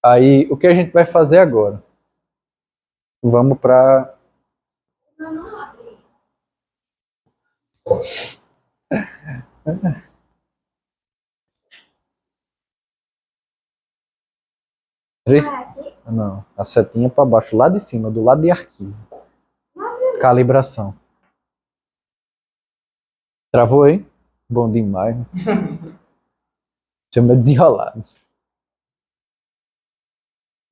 Aí, o que a gente vai fazer agora? Vamos para... Não, a setinha para baixo, lá de cima, do lado de arquivo. Calibração. Travou aí? Bom demais. Chama desenrolado.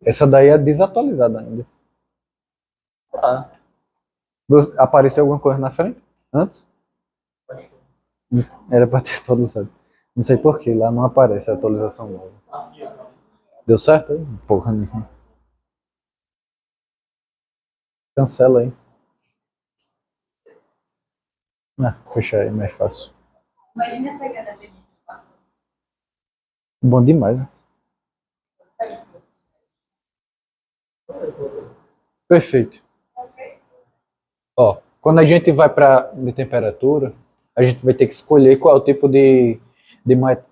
Essa daí é desatualizada ainda. Ah. Apareceu alguma coisa na frente? Antes? Era para ter atualizado. Não sei porquê, lá não aparece a atualização nova. Deu certo aí? Porra nenhuma. Cancela aí. Ah, fecha aí, mais fácil. Imagina a pegada dele. Bom demais, né? Perfeito. Ó, quando a gente vai para de temperatura, a gente vai ter que escolher qual é o tipo de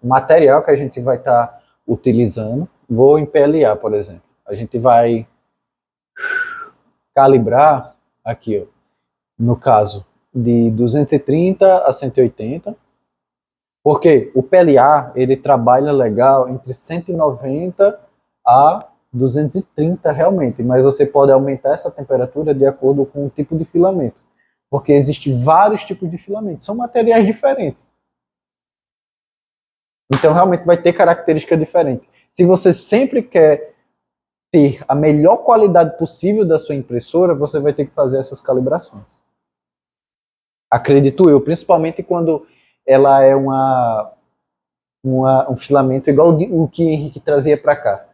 material que a gente vai estar utilizando. Vou em PLA, por exemplo. A gente vai calibrar aqui, ó, no caso de 230 a 180, porque o PLA ele trabalha legal entre 190 a 230 realmente, mas você pode aumentar essa temperatura de acordo com o tipo de filamento, porque existem vários tipos de filamento, são materiais diferentes. Então realmente vai ter características diferentes. Se você sempre quer ter a melhor qualidade possível da sua impressora, você vai ter que fazer essas calibrações. Acredito eu, principalmente quando ela é um filamento igual o que o Henrique trazia para cá.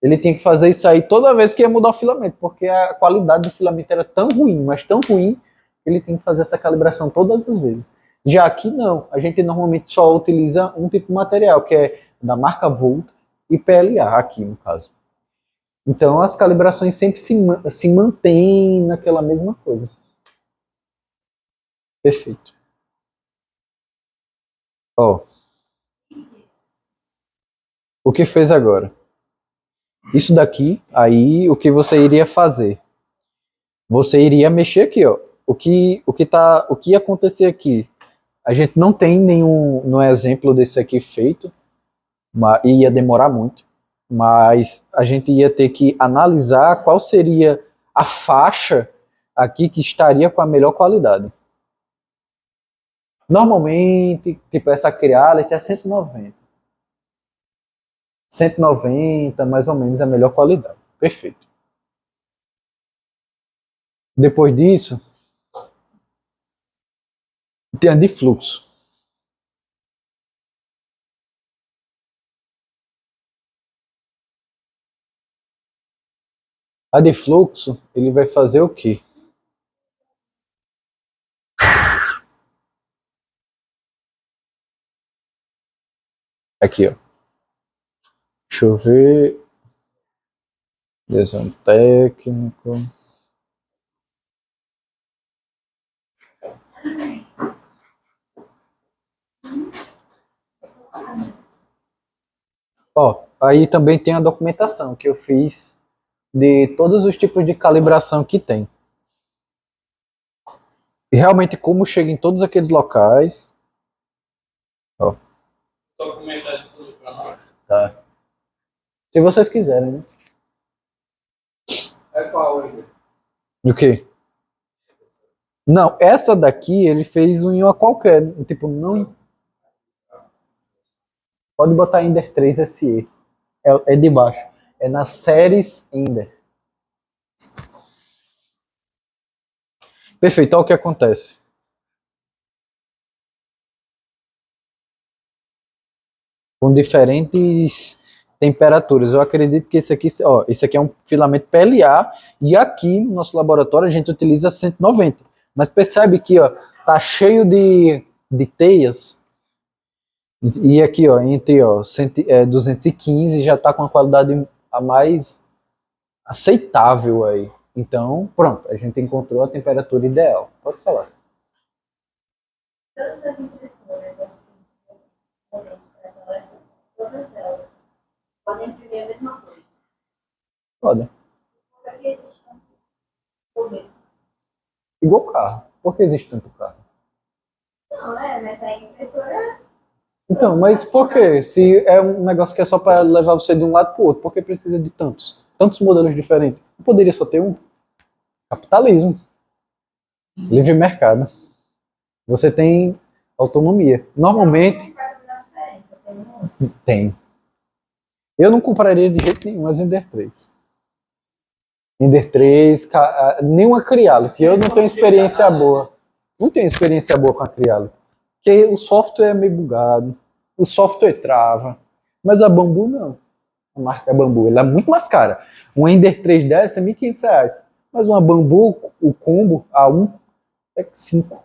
Ele tinha que fazer isso aí toda vez que ia mudar o filamento, porque a qualidade do filamento era tão ruim, mas tão ruim, que ele tem que fazer essa calibração todas as vezes. Já aqui não, a gente normalmente só utiliza um tipo de material, que é da marca Volt e PLA, aqui no caso. Então as calibrações sempre se mantêm naquela mesma coisa. Perfeito. Ó, o que fez agora? Isso daqui, aí o que você iria fazer? Você iria mexer aqui, ó. O que ia acontecer aqui? A gente não tem nenhum no exemplo desse aqui feito, mas ia demorar muito, mas a gente ia ter que analisar qual seria a faixa aqui que estaria com a melhor qualidade. Normalmente, tipo essa Creality é 190. 190, mais ou menos, é a melhor qualidade. Perfeito. Depois disso, tem a de fluxo. A de fluxo, ele vai fazer o quê? Aqui, ó. Deixa eu ver. Desenho técnico. Ó, aí também tem a documentação que eu fiz de todos os tipos de calibração que tem. E realmente como chega em todos aqueles locais. Ó. Tá. Se vocês quiserem, né? É qual ainda? O quê? Não, essa daqui ele fez em uma qualquer. Tipo, não. Pode botar Ender 3 SE. É de baixo. É na séries Ender. Perfeito, olha o que acontece. Com diferentes temperaturas. Eu acredito que esse aqui é um filamento PLA e aqui no nosso laboratório a gente utiliza 190. Mas percebe que ó, tá cheio de teias e aqui ó, entre ó, 215 já tá com a qualidade a mais aceitável aí. Então, pronto, a gente encontrou a temperatura ideal. Pode falar. Todas as impressoras, todas elas podem imprimir a mesma coisa. Podem. Para que existe tanto poder? Igual carro. Por que existe tanto carro? Não, mas a impressora. Então, mas por quê? Se é um negócio que é só para levar você de um lado para o outro, por que precisa de tantos? Tantos modelos diferentes? Não poderia só ter um? Capitalismo. Livre mercado. Você tem autonomia. Normalmente Não faz a menor diferença. Tem um. tem. Eu não compraria de jeito nenhum as Ender 3. Ender 3, nenhuma Creality. Eu não tenho experiência boa. Não tenho experiência boa com a Creality. Porque o software é meio bugado. O software trava. Mas a Bambu não. A marca Bambu, ela é muito mais cara. Um Ender 3 dessa é R$ 1.500. Mas uma Bambu, o combo A1 é 5.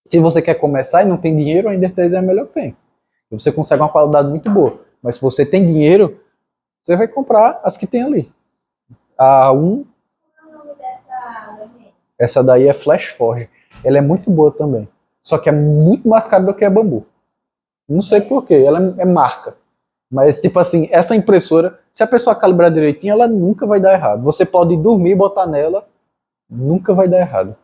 Se você quer começar e não tem dinheiro, a Ender 3 é a melhor que tem. Você consegue uma qualidade muito boa. Mas se você tem dinheiro, você vai comprar as que tem ali. A 1, Qual é o nome dessa lente? essa daí é Flash Forge. Ela é muito boa também. Só que é muito mais cara do que a Bambu. Não sei porquê, ela é marca. Mas, tipo assim, essa impressora, se a pessoa calibrar direitinho, ela nunca vai dar errado. Você pode dormir e botar nela, nunca vai dar errado.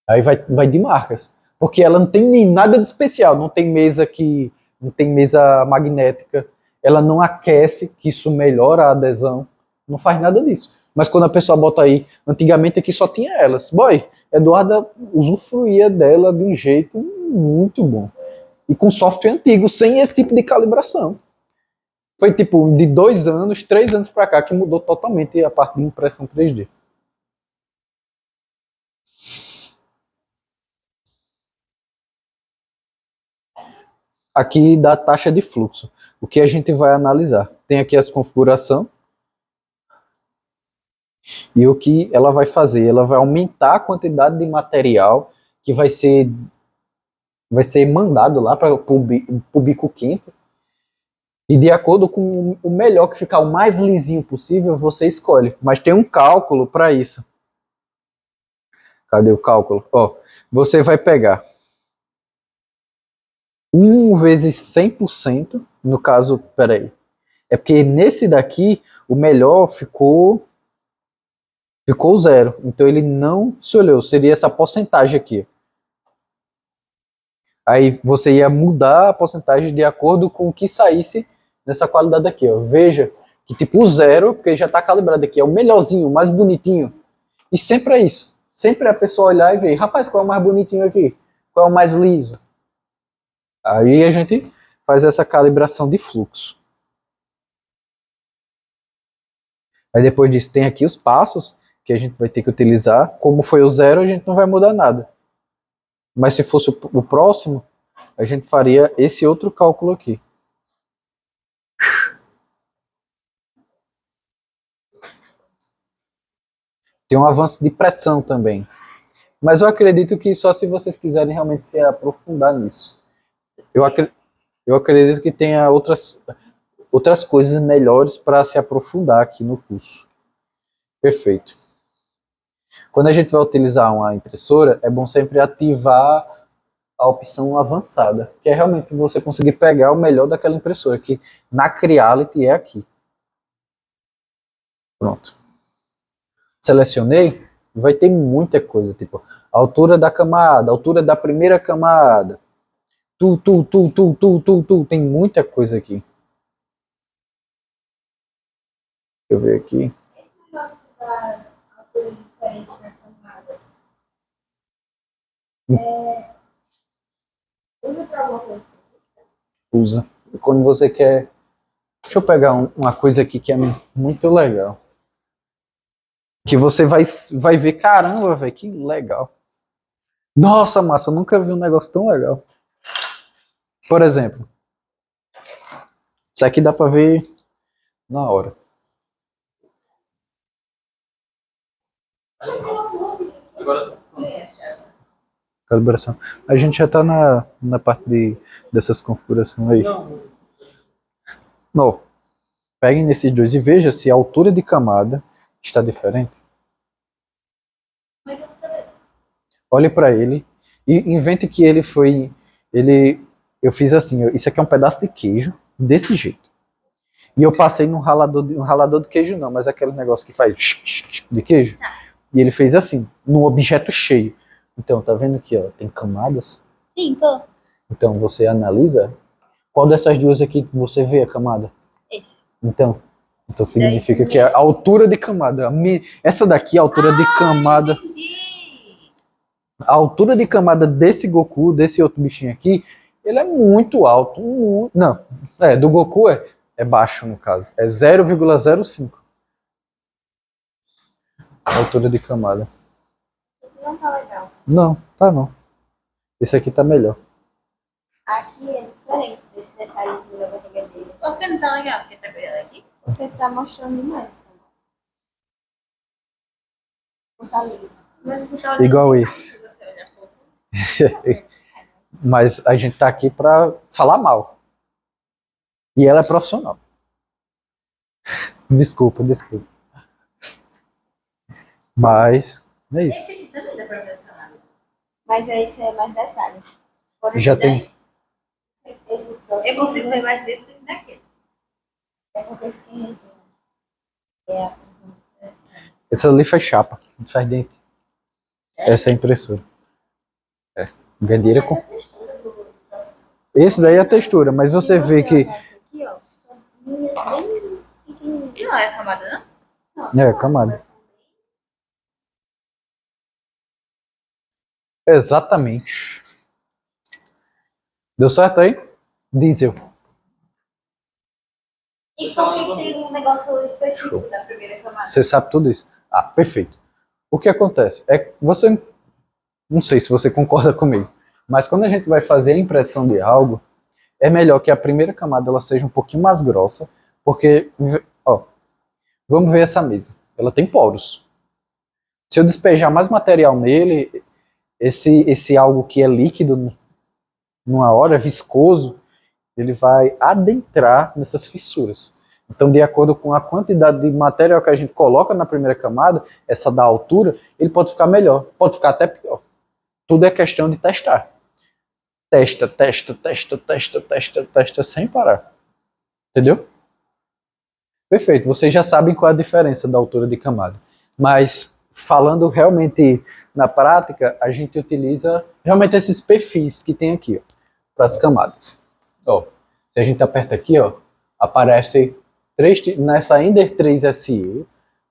Aí vai de marcas. Porque ela não tem nem nada de especial. Não tem mesa que. Não tem mesa magnética. Ela não aquece, que isso melhora a adesão. Não faz nada disso. Mas quando a pessoa bota aí, antigamente aqui só tinha elas. Boy, Eduarda usufruía dela de um jeito muito bom. E com software antigo, sem esse tipo de calibração. Foi tipo de 2 anos, 3 anos pra cá que mudou totalmente a parte de impressão 3D. Aqui da taxa de fluxo. O que a gente vai analisar? Tem aqui as configurações e o que ela vai fazer? Ela vai aumentar a quantidade de material que vai ser mandado lá para o bico quente. E de acordo com o melhor que ficar o mais lisinho possível, você escolhe. Mas tem um cálculo para isso. Cadê o cálculo? Ó, você vai pegar 1 vezes 100%, no caso, peraí. É porque nesse daqui, o melhor ficou zero. Então ele não se olhou. Seria essa porcentagem aqui. Aí você ia mudar a porcentagem de acordo com o que saísse nessa qualidade aqui. Ó. Veja que tipo o zero, porque já está calibrado aqui, é o melhorzinho, o mais bonitinho. E sempre é isso. Sempre é a pessoa olhar e ver, rapaz, qual é o mais bonitinho aqui? Qual é o mais liso? Aí a gente faz essa calibração de fluxo. Aí depois disso tem aqui os passos que a gente vai ter que utilizar. Como foi o zero, a gente não vai mudar nada. Mas se fosse o próximo, a gente faria esse outro cálculo aqui. Tem um avanço de pressão também. Mas eu acredito que só se vocês quiserem realmente se aprofundar nisso. Eu acredito que tenha outras coisas melhores para se aprofundar aqui no curso. Perfeito. Quando a gente vai utilizar uma impressora, é bom sempre ativar a opção avançada, que é realmente você conseguir pegar o melhor daquela impressora, que na Creality é aqui. Pronto. Selecionei, vai ter muita coisa, tipo, altura da camada, altura da primeira camada, tem muita coisa aqui. Deixa eu ver aqui. Esse negócio da altura diferente na camada. Usa para alguma coisa? Usa. Quando você quer. Deixa eu pegar uma coisa aqui que é muito legal. Que você vai ver, caramba, velho, que legal. Nossa, massa, eu nunca vi um negócio tão legal. Por exemplo, isso aqui dá pra ver na hora. Calibração. A gente já tá na parte dessas configurações aí. Não. Peguem nesses dois e veja se a altura de camada está diferente. Olhe para ele e invente que ele eu fiz assim, isso aqui é um pedaço de queijo desse jeito. E eu passei num um ralador de queijo não, mas aquele negócio que faz de queijo. E ele fez assim, num objeto cheio. Então, tá vendo aqui, ó, tem camadas. Sim, tô. Então você analisa, qual dessas duas aqui você vê a camada? Esse. Então Daí, significa que a altura de camada, essa daqui, a altura de camada, Entendi. a altura de camada desse Goku, desse outro bichinho aqui, ele é muito alto. Não, do Goku é baixo no caso, é 0,05 a altura de camada. Não tá legal. Não, tá não. Esse aqui tá melhor. Aqui é diferente desse detalhezinho da barriga dele. Por que não tá legal? Porque tá cuidando aqui? Porque tá mostrando demais. Fortaleza. Mas você tá olhando Igual assim, esse. se você olhar pouco. Mas a gente tá aqui pra falar mal. E ela é profissional. Desculpa. Mas é isso. Esse aqui também dá pra ver as camadas. Mas aí isso é mais detalhe. Por Já esse tem. daí, esses eu consigo ver mais desse do que daquele. É porque esse aqui é resina. É a função desse daqui. Essa ali faz chapa, faz dente. Essa é a impressora. Gandeira com. Mas a textura do troço. Esse daí é a textura, mas você vê que. olhar isso aqui, ó, são linhas bem pequenininhas. Não é camada, não? Não, É, são camada. mas são Exatamente. Deu certo aí? Diesel. E por que tem um negócio específico da primeira camada? Você sabe tudo isso? Ah, perfeito. O que acontece? Você. Não sei se você concorda comigo, mas quando a gente vai fazer a impressão de algo, é melhor que a primeira camada ela seja um pouquinho mais grossa, porque, ó, vamos ver essa mesa. Ela tem poros. Se eu despejar mais material nele, esse algo que é líquido numa hora, viscoso, ele vai adentrar nessas fissuras. Então, de acordo com a quantidade de material que a gente coloca na primeira camada, essa da altura, ele pode ficar melhor, pode ficar até pior. Tudo é questão de testar. Testa sem parar. Entendeu? Perfeito, vocês já sabem qual é a diferença da altura de camada. Mas, falando realmente na prática, a gente utiliza realmente esses perfis que tem aqui, para as camadas. Ó, se a gente aperta aqui, ó, aparece nessa Ender 3 SE,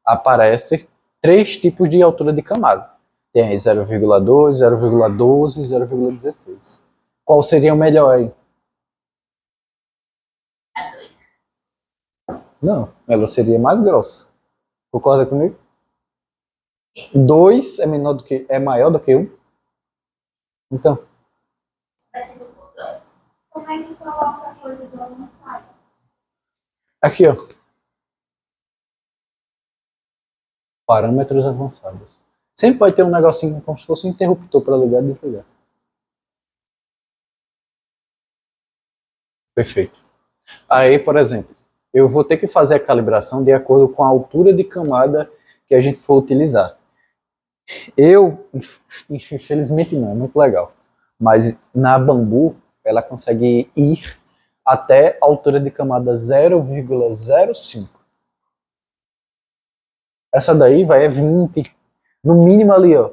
aparece 3 tipos de altura de camada. Tem aí 0,2, 0,12 e 0,16. Qual seria o melhor aí? A 2. Não, ela seria mais grossa. Concorda comigo? 2 é maior do que 1. Então, Vai ser do botão. Como é que coloca a coisa do avançado? aqui, ó. Parâmetros avançados. Sempre vai ter um negocinho como se fosse um interruptor para ligar e desligar. Perfeito. Aí, por exemplo, eu vou ter que fazer a calibração de acordo com a altura de camada que a gente for utilizar. Infelizmente não, é muito legal. Mas na Bambu, ela consegue ir até a altura de camada 0,05. Essa daí vai é 20, no mínimo ali, ó,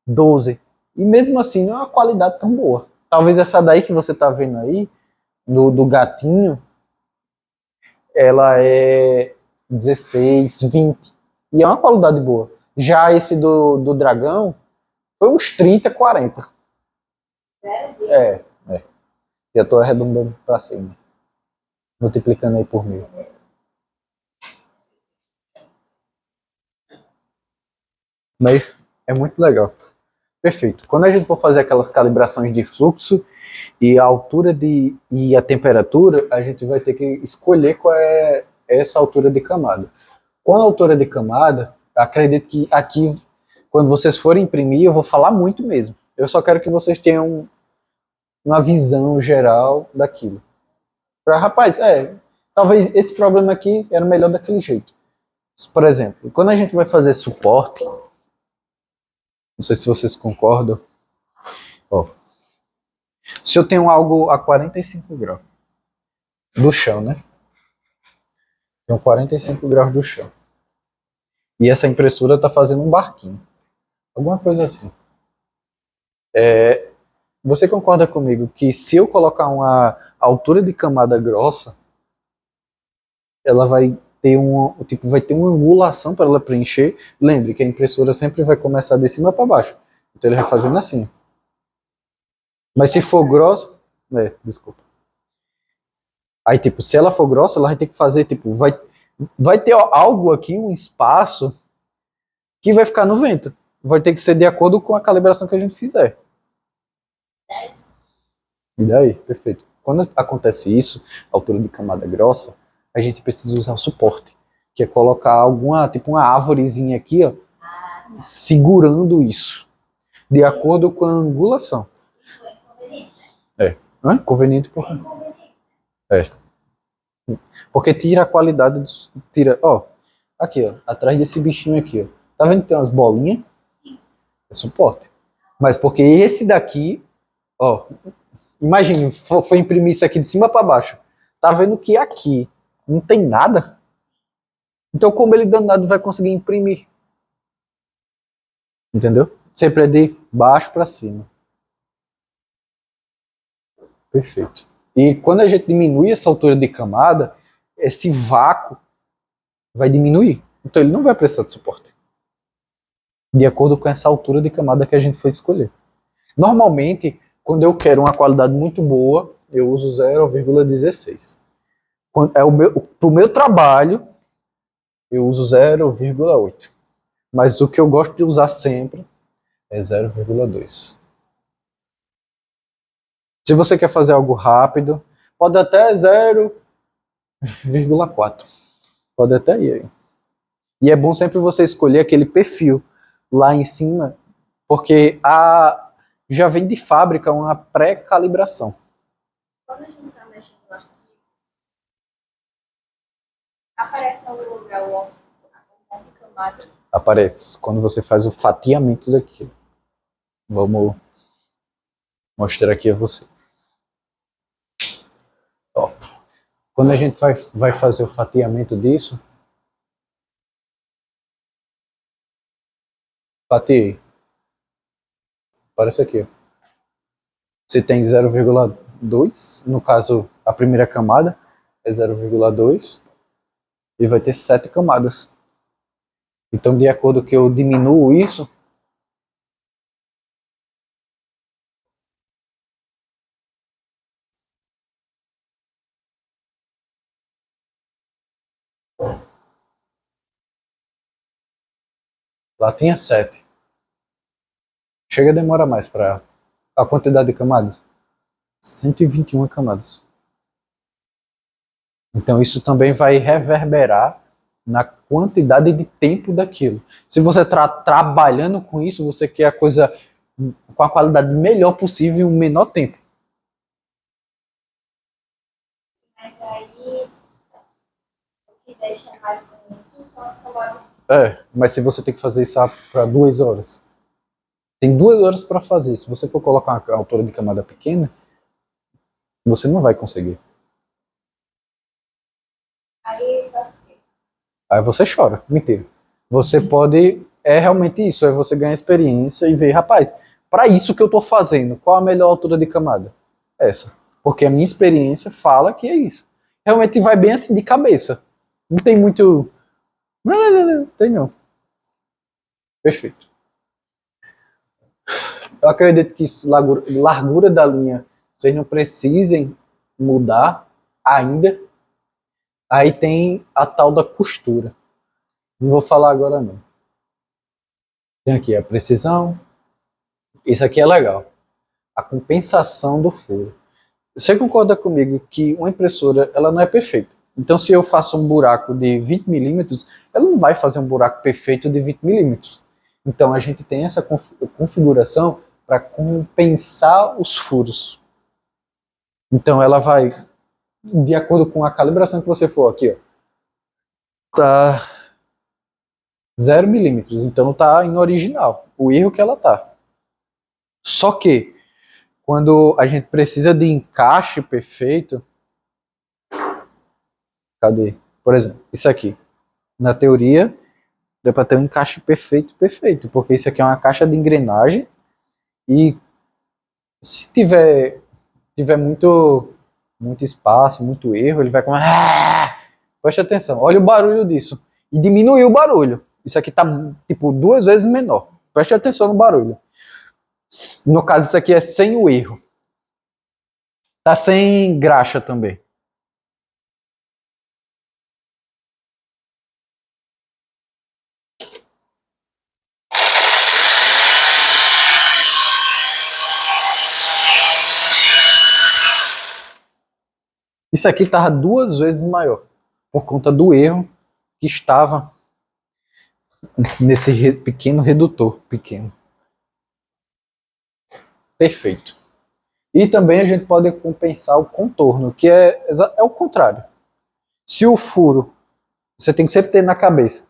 12. E mesmo assim não é uma qualidade tão boa. Talvez essa daí que você tá vendo aí, do gatinho, ela é 16, 20. E é uma qualidade boa. Já esse do dragão, foi uns 30, 40. É. Já estou arredondando para cima. Multiplicando aí por 1000. Mas é muito legal. Perfeito. Quando a gente for fazer aquelas calibrações de fluxo e a altura e a temperatura, a gente vai ter que escolher qual é essa altura de camada. Com a altura de camada, acredito que aqui, quando vocês forem imprimir, eu vou falar muito mesmo. Eu só quero que vocês tenham uma visão geral daquilo. Rapaz, talvez esse problema aqui era melhor daquele jeito. Por exemplo, quando a gente vai fazer suporte, não sei se vocês concordam, ó, se eu tenho algo a 45 graus do chão, né? Tem 45 graus do chão. E essa impressora está fazendo um barquinho. Alguma coisa assim. Você concorda comigo que se eu colocar uma altura de camada grossa, ela vai ter vai ter uma angulação para ela preencher. Lembre que a impressora sempre vai começar de cima para baixo. Então ele vai fazendo assim. Mas se for grossa, desculpa. Aí tipo, se ela for grossa, ela vai ter que fazer tipo, vai ter algo aqui, um espaço que vai ficar no vento. Vai ter que ser de acordo com a calibração que a gente fizer. E daí? Perfeito. Quando acontece isso, altura de camada grossa, a gente precisa usar o suporte, que é colocar tipo uma árvorezinha aqui, ó, segurando isso, de acordo com a angulação. Isso é inconveniente, Conveniente por quê? É. Porque tira a qualidade, aqui, ó, atrás desse bichinho aqui, ó. Tá vendo que tem umas bolinhas? É suporte. Mas porque esse daqui, ó, imagine, foi imprimir isso aqui de cima para baixo. Tá vendo que aqui não tem nada? Então como ele danado vai conseguir imprimir? Entendeu? Sempre é de baixo para cima. Perfeito. E quando a gente diminui essa altura de camada, esse vácuo vai diminuir. Então ele não vai precisar de suporte. De acordo com essa altura de camada que a gente foi escolher. Normalmente, quando eu quero uma qualidade muito boa, eu uso 0,16. Para o meu trabalho, eu uso 0,8. Mas o que eu gosto de usar sempre é 0,2. Se você quer fazer algo rápido, pode até 0,4. Pode até ir aí. E é bom sempre você escolher aquele perfil lá em cima, porque já vem de fábrica uma pré-calibração. quando a gente está mexendo no arquivo, aparece em algum lugar a quantidade de camadas. Aparece quando você faz o fatiamento daquilo. Vamos mostrar aqui a você. Ó, quando a gente vai fazer o fatiamento disso, fatiei. Aparece aqui. Ó. Você tem 0,2, no caso a primeira camada é 0,2 e vai ter 7 camadas. Então, de acordo que eu diminuo isso, lá tinha 7. Chega a demorar mais para a quantidade de camadas. 121 camadas. Então isso também vai reverberar na quantidade de tempo daquilo. Se você está trabalhando com isso, você quer a coisa com a qualidade melhor possível em um menor tempo. Mas aí, o que deixa mais bonito são as camadas. Mas se você tem que fazer isso para 2 horas, tem 2 horas para fazer. Se você for colocar uma altura de camada pequena, você não vai conseguir. Aí, faz o quê? Aí você chora, mentira. Você pode, realmente isso, é você ganhar experiência e ver, rapaz, para isso que eu estou fazendo, qual a melhor altura de camada? Essa. Porque a minha experiência fala que é isso. Realmente vai bem assim de cabeça. Não tem muito. Não, tem não. Perfeito. Eu acredito que largura da linha vocês não precisem mudar ainda. Aí tem a tal da costura. Não vou falar agora não. Tem aqui a precisão. Isso aqui é legal. A compensação do furo. Você concorda comigo que uma impressora ela não é perfeita? Então, se eu faço um buraco de 20 milímetros, ela não vai fazer um buraco perfeito de 20 milímetros. Então, a gente tem essa configuração para compensar os furos. Então, ela vai, de acordo com a calibração que você for aqui, ó, tá 0 milímetros. Então, tá em original, o erro que ela tá. Só que, quando a gente precisa de encaixe perfeito, cadê? Por exemplo, isso aqui. Na teoria, dá para ter um encaixe perfeito, perfeito. Porque isso aqui é uma caixa de engrenagem. E se tiver muito espaço, muito erro, ele vai começar. Preste atenção, olha o barulho disso. E diminuiu o barulho. Isso aqui tá tipo 2 vezes menor. Preste atenção no barulho. No caso, isso aqui é sem o erro. Tá sem graxa também. Isso aqui estava 2 vezes maior. Por conta do erro que estava nesse pequeno redutor. Pequeno. Perfeito. E também a gente pode compensar o contorno, que é o contrário. Se o furo, você tem que sempre ter na cabeça.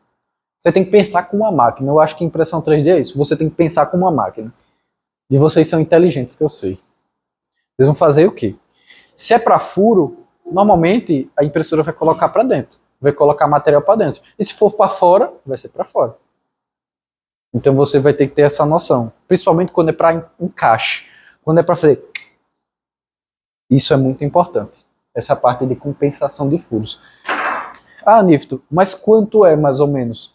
Você tem que pensar como uma máquina. Eu acho que impressão 3D é isso. Você tem que pensar como uma máquina. E vocês são inteligentes, que eu sei. Eles vão fazer o quê? Se é para furo, normalmente a impressora vai colocar para dentro. Vai colocar material para dentro. E se for para fora, vai ser para fora. Então você vai ter que ter essa noção. Principalmente quando é para encaixe. Quando é para fazer. Isso é muito importante. Essa parte de compensação de furos. Ah, Nifto, mas quanto é mais ou menos?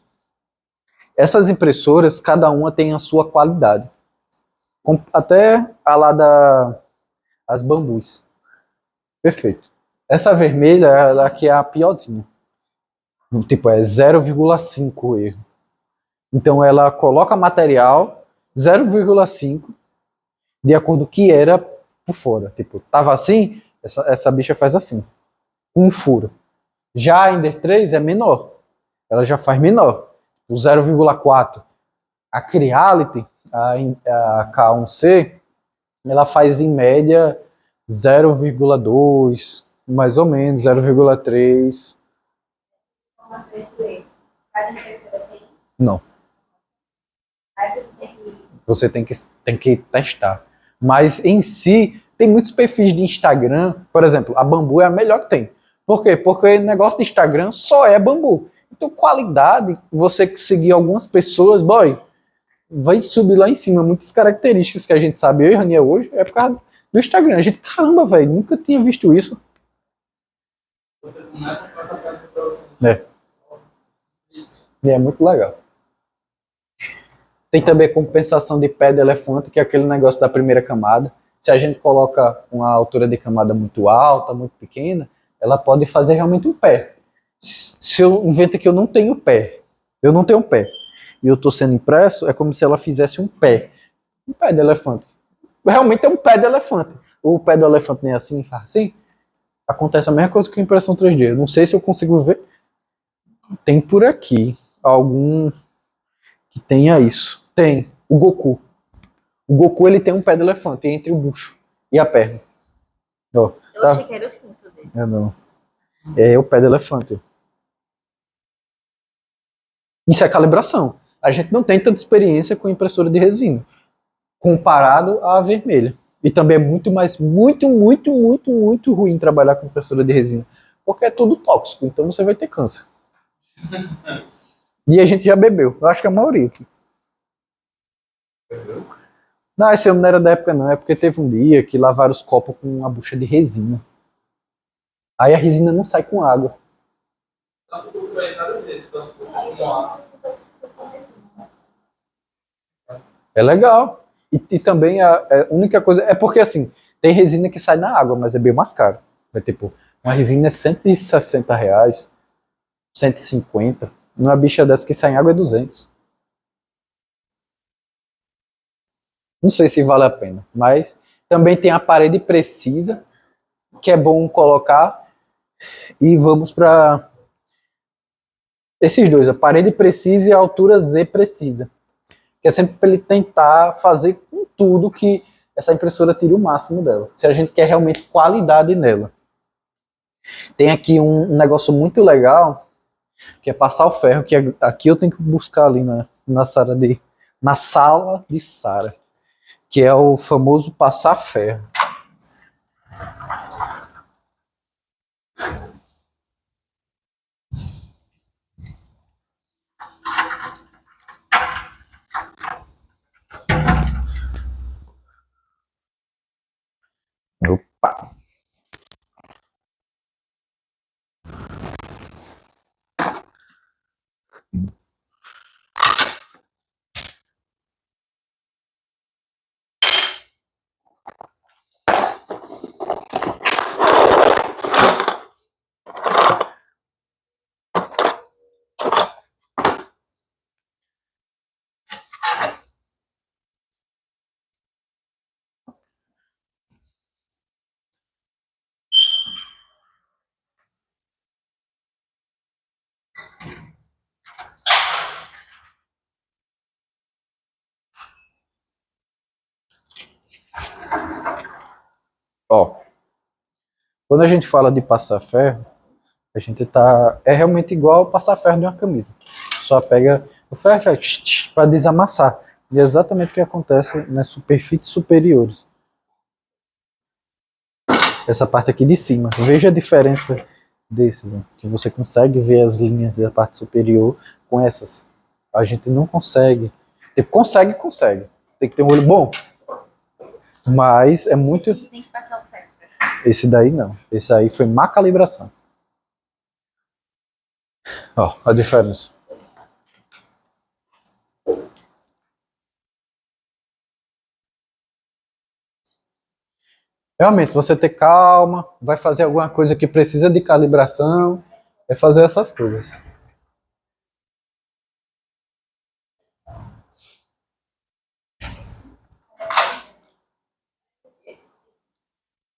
Essas impressoras, cada uma tem a sua qualidade. Até a lá as bambus. Perfeito. Essa vermelha, ela aqui é a piorzinha. Tipo, é 0,5 erro. Então ela coloca material 0,5 de acordo com o que era por fora. Tipo, tava assim, essa bicha faz assim. Um furo. Já a Ender 3 é menor. Ela já faz menor. O 0,4. A Creality, a K1C, ela faz em média 0,2, mais ou menos, 0,3. Não. Você tem que testar. Mas em si, tem muitos perfis de Instagram. Por exemplo, a Bambu é a melhor que tem. Por quê? Porque o negócio de Instagram só é Bambu. Então, qualidade, você seguir algumas pessoas, boy, vai subir lá em cima. Muitas características que a gente sabe, eu e Rania hoje, é por causa do Instagram. A gente, caramba, velho, nunca tinha visto isso. Você começa com essa participação. É. E é muito legal. Tem também a compensação de pé de elefante, que é aquele negócio da primeira camada. Se a gente coloca uma altura de camada muito alta, muito pequena, ela pode fazer realmente um pé. Se eu invento que eu não tenho pé, eu não tenho pé, e eu estou sendo impresso, é como se ela fizesse um pé de elefante. Realmente é um pé de elefante. O pé do elefante nem é assim, faz assim. Acontece a mesma coisa que a impressão 3D. Eu não sei se eu consigo ver. Tem por aqui algum que tenha isso. Tem. O Goku. O Goku, ele tem um pé de elefante entre o bucho e a perna. Ó, Eu tá? achei que era o cinto dele. Não. É o pé de elefante. Isso é calibração. A gente não tem tanta experiência com impressora de resina, comparado à vermelha. E também é muito ruim trabalhar com impressora de resina, porque é tudo tóxico, então você vai ter câncer. E a gente já bebeu, eu acho que a maioria. Bebeu? Não, esse homem não era da época não, é porque teve um dia que lavaram os copos com uma bucha de resina. Aí a resina não sai com água. É legal. E também a única coisa. É porque assim, tem resina que sai na água, mas é bem mais caro. É tipo, uma resina é R$ 160, 150. Uma bicha dessa que sai em água é 200. Não sei se vale a pena. Mas também tem a parede precisa, que é bom colocar. E vamos para esses dois, a parede precisa e a altura Z precisa. Que é sempre para ele tentar fazer com tudo que essa impressora tire o máximo dela. Se a gente quer realmente qualidade nela. Tem aqui um negócio muito legal, que é passar o ferro, que aqui eu tenho que buscar ali na sala de Sara, que é o famoso passar ferro. Ó, quando a gente fala de passar ferro, a gente tá. É realmente igual passar ferro de uma camisa. Só pega o ferro para desamassar. E é exatamente o que acontece nas superfícies superiores. Essa parte aqui de cima. Veja a diferença desses, ó, que você consegue ver as linhas da parte superior com essas. A gente não consegue. Tipo, consegue. Tem que ter um olho bom. Mas é muito. Tem que passar o ferro. Esse daí não. Esse aí foi má calibração. Ó, a diferença. Realmente, você ter calma, vai fazer alguma coisa que precisa de calibração, é fazer essas coisas.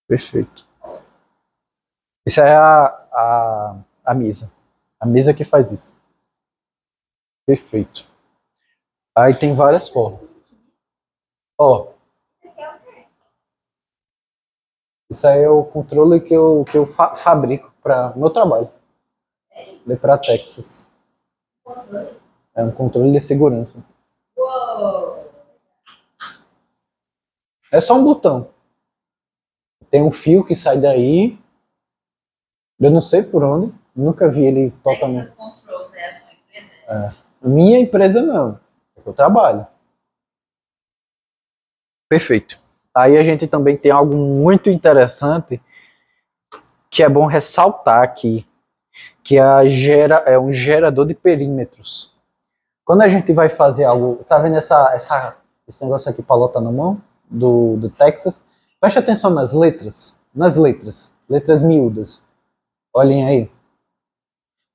Perfeito. Isso é a mesa. A mesa que faz isso. Perfeito. Aí tem várias formas. Ó, isso aí é o controle que eu fabrico para meu trabalho. Lê para Texas. É um controle de segurança. É só um botão. Tem um fio que sai daí. Eu não sei por onde. Nunca vi ele totalmente. Texas Controls é a sua empresa? Minha empresa não. É que eu trabalho. Perfeito. Aí a gente também tem algo muito interessante que é bom ressaltar aqui, que é um gerador de perímetros. Quando a gente vai fazer algo, tá vendo esse negócio aqui palota na mão do Texas? Preste atenção nas letras miúdas. Olhem aí.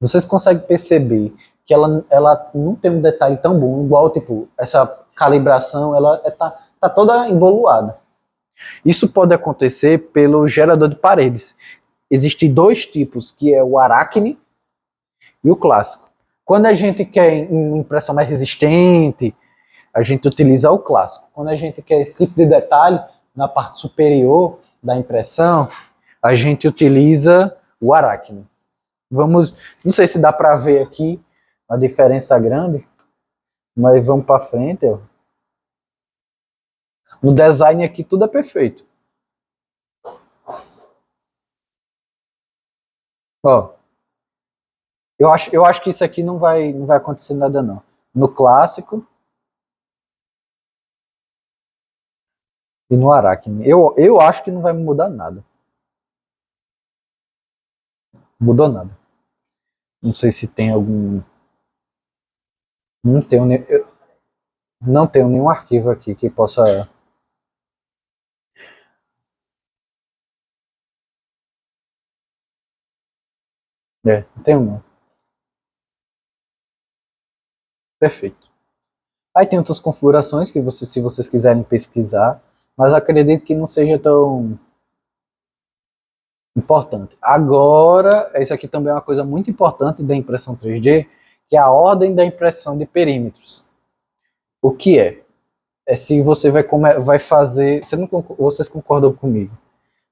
Vocês conseguem perceber que ela não tem um detalhe tão bom, igual tipo essa calibração, tá toda emboloada. Isso pode acontecer pelo gerador de paredes. Existem dois tipos, que é o Arachne e o clássico. Quando a gente quer uma impressão mais resistente, a gente utiliza o clássico. Quando a gente quer esse tipo de detalhe na parte superior da impressão, a gente utiliza o Arachne. Vamos, não sei se dá para ver aqui a diferença grande, mas vamos para frente. Ó. No design aqui tudo é perfeito. Ó, eu acho que isso aqui não vai acontecer nada não. No clássico e no Arachne. Eu acho que não vai mudar nada. Mudou nada. Não sei se tem algum. Não tenho, eu não tenho nenhum arquivo aqui que possa. Não tenho não. Perfeito. Aí tem outras configurações que se vocês quiserem pesquisar, mas acredito que não seja tão importante. Agora, isso aqui também é uma coisa muito importante da impressão 3D, que é a ordem da impressão de perímetros. O que é? É se você vai fazer. Vocês concordam comigo?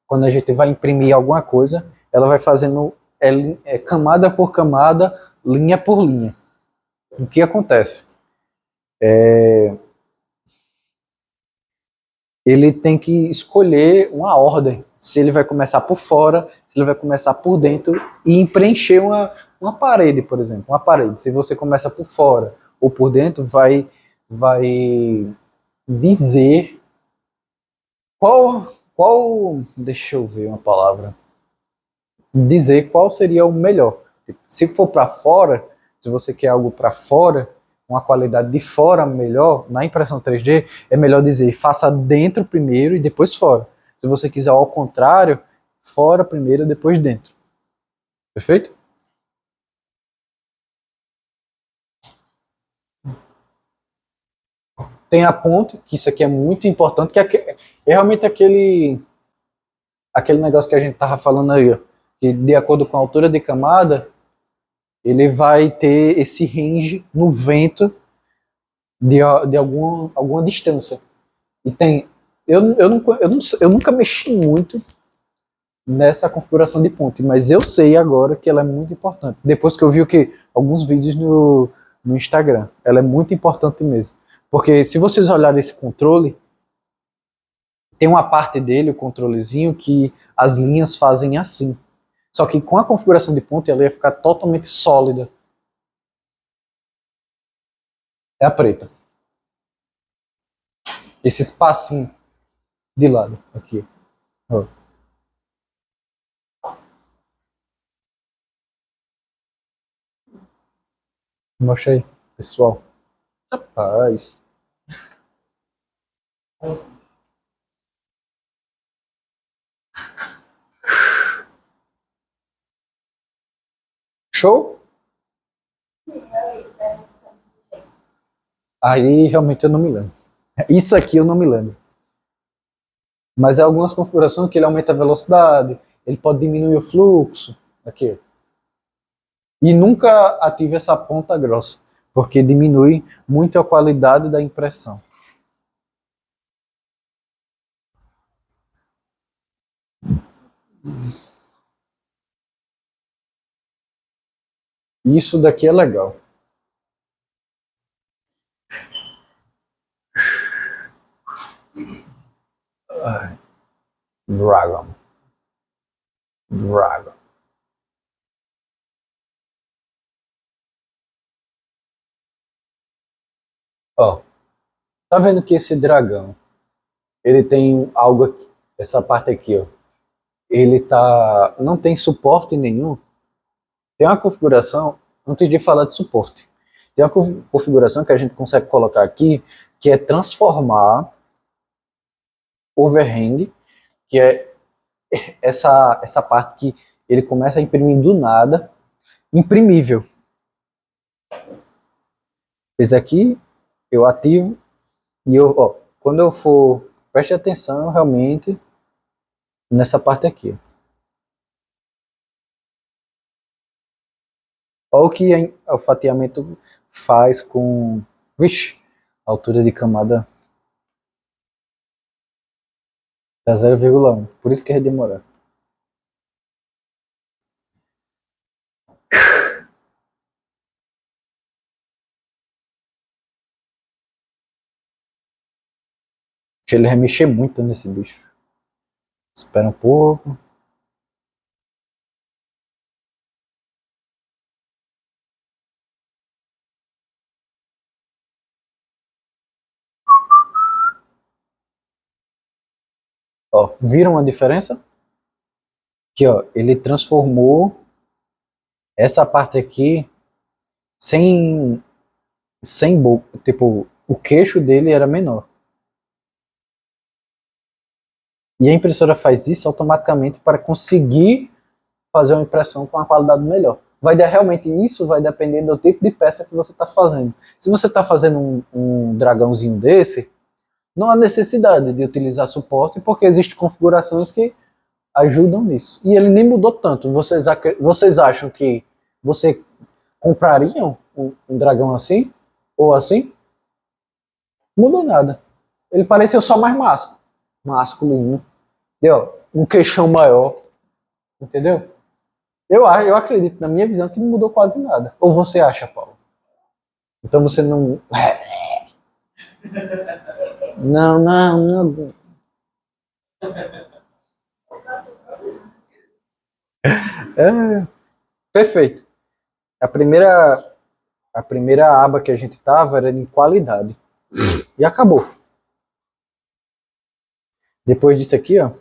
Quando a gente vai imprimir alguma coisa, ela vai fazendo camada por camada, linha por linha. O que acontece? Ele tem que escolher uma ordem. Se ele vai começar por fora, se ele vai começar por dentro e preencher uma parede, por exemplo. Uma parede. Se você começa por fora ou por dentro, vai dizer deixa eu ver uma palavra. Dizer qual seria o melhor. Se for para fora, se você quer algo para fora, uma qualidade de fora melhor, na impressão 3D, é melhor dizer faça dentro primeiro e depois fora. Se você quiser ao contrário, fora primeiro e depois dentro. Perfeito? Tem a ponte, que isso aqui é muito importante, é realmente aquele negócio que a gente estava falando aí, ó, que de acordo com a altura de camada, ele vai ter esse range no vento de alguma distância. E tem, eu nunca mexi muito nessa configuração de ponte, mas eu sei agora que ela é muito importante. Depois que eu vi alguns vídeos no Instagram, ela é muito importante mesmo. Porque se vocês olharem esse controle, tem uma parte dele, o controlezinho, que as linhas fazem assim. Só que com a configuração de ponte, ela ia ficar totalmente sólida. É a preta. Esse espacinho de lado, aqui. Ó. Mostra aí, pessoal. Rapaz. Show? Aí realmente eu não me lembro. Isso aqui eu não me lembro. Mas é algumas configurações que ele aumenta a velocidade, ele pode diminuir o fluxo. Aqui. E nunca ative essa ponta grossa, porque diminui muito a qualidade da impressão. Isso daqui é legal. Dragon. Dragon. Ó, tá vendo que esse dragão, ele tem algo aqui, essa parte aqui, ó. Ele não tem suporte nenhum. Tem uma configuração, antes de falar de suporte, tem uma configuração que a gente consegue colocar aqui, que é transformar overhang, que é essa parte que ele começa a imprimir do nada, imprimível. Esse aqui eu ativo e quando eu for, preste atenção realmente nessa parte aqui. Olha o que o fatiamento faz com, vixe, a altura de camada da 0,1. Por isso que vai demorar. Ele vai mexer muito nesse bicho. Espera um pouco. Ó, viram a diferença? Aqui, ó, ele transformou essa parte aqui sem, sem boca. Tipo, o queixo dele era menor. E a impressora faz isso automaticamente para conseguir fazer uma impressão com uma qualidade melhor. Realmente isso vai depender do tipo de peça que você está fazendo. Se você está fazendo um dragãozinho desse, não há necessidade de utilizar suporte, porque existem configurações que ajudam nisso. E ele nem mudou tanto. Vocês acham que você comprariam um dragão assim? Ou assim? Mudou nada. Ele pareceu só mais masculino. Entendeu? Um queixão maior. Entendeu? Eu acredito, na minha visão, que não mudou quase nada. Ou você acha, Paulo? Então você não. Não, não, não. É, perfeito. A primeira, a primeira aba que a gente tava era em qualidade. E acabou. Depois disso aqui, ó,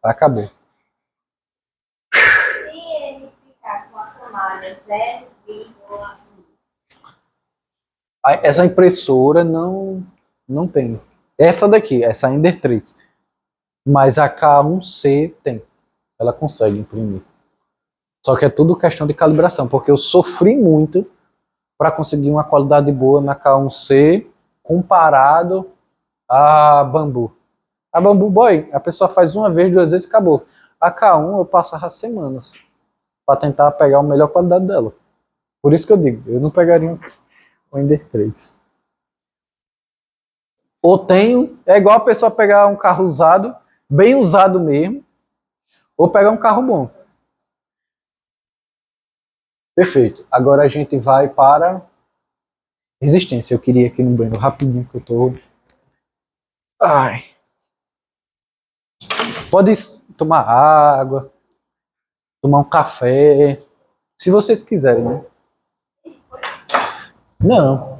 acabou. Se ele ficar com a camada 0,1 Essa impressora não tem. Essa daqui, essa Ender 3. Mas a K1C tem. Ela consegue imprimir. Só que é tudo questão de calibração, porque eu sofri muito para conseguir uma qualidade boa na K1C comparado a Bambu. A Bambu Boy, a pessoa faz uma vez, duas vezes e acabou. A K1 eu passo as semanas para tentar pegar a melhor qualidade dela. Por isso que eu digo, eu não pegaria o Ender 3. Ou tenho, é igual a pessoa pegar um carro usado, bem usado mesmo, ou pegar um carro bom. Perfeito. Agora a gente vai para resistência. Eu queria ir aqui no banheiro rapidinho, porque eu tô... Ai. Pode tomar água, tomar um café, se vocês quiserem, né? Não.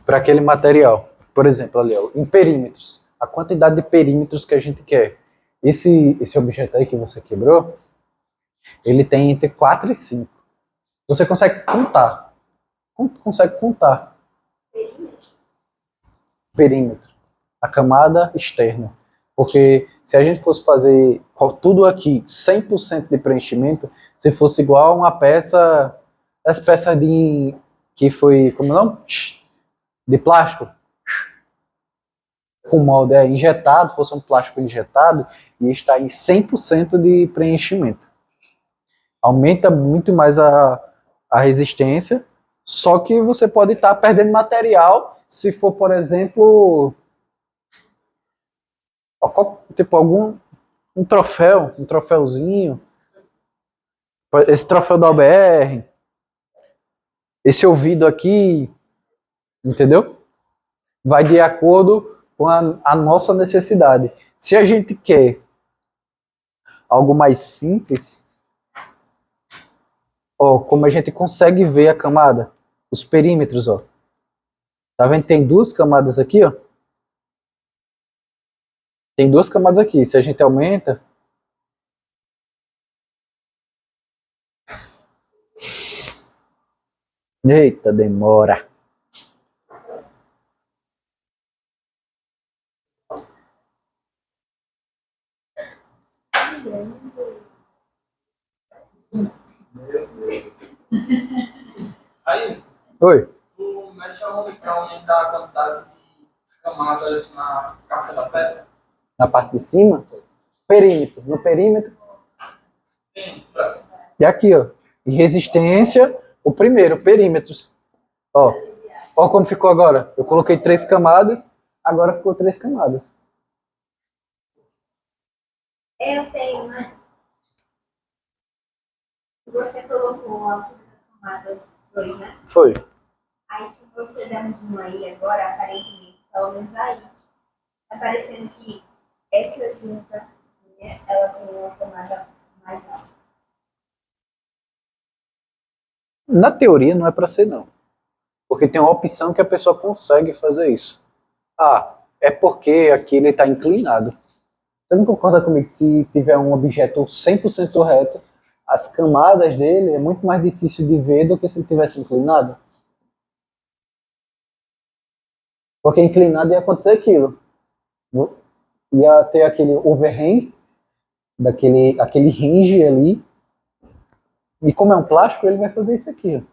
Para aquele material. Por exemplo, ali, ó, em perímetros. A quantidade de perímetros que a gente quer. Esse objeto aí que você quebrou, ele tem entre 4 e 5. Você consegue contar. Consegue contar. Perímetro. A camada externa. Porque se a gente fosse fazer tudo aqui 100% de preenchimento, se fosse igual a uma peça, as peças que foi, como é o nome? De plástico, com molde injetado, fosse um plástico injetado, e está em 100% de preenchimento. Aumenta muito mais a resistência, só que você pode estar perdendo material se for, por exemplo, tipo um troféuzinho, esse troféu da OBR, esse ouvido aqui, entendeu? Vai de acordo com a nossa necessidade. Se a gente quer algo mais simples, ó, como a gente consegue ver a camada, os perímetros, ó. Tá vendo? Tem duas camadas aqui, ó. Tem duas camadas aqui. Se a gente aumenta, eita, demora. Aí, Oi. tu mexe aonde para aumentar a quantidade de camadas na casca da peça? Na parte de cima, perímetro. No perímetro. Sim, E aqui, ó. E resistência, o primeiro, perímetros. Ó. Ó como ficou agora. Eu coloquei 3 camadas, agora ficou 3 camadas. Eu tenho, né? Você colocou a altura das camadas 2, né? Foi. Aí se você der um zoom aí agora, aparentemente, pelo menos aí, tá parecendo que essa cinta, né, ela tem uma camada mais alta. Na teoria não é para ser não. Porque tem uma opção que a pessoa consegue fazer isso. Ah, é porque aqui ele está inclinado. Você não concorda comigo que se tiver um objeto 100% reto, as camadas dele é muito mais difícil de ver do que se ele tivesse inclinado? Porque inclinado ia acontecer aquilo. Ia ter aquele overhang, aquele hinge ali. E como é um plástico, ele vai fazer isso aqui.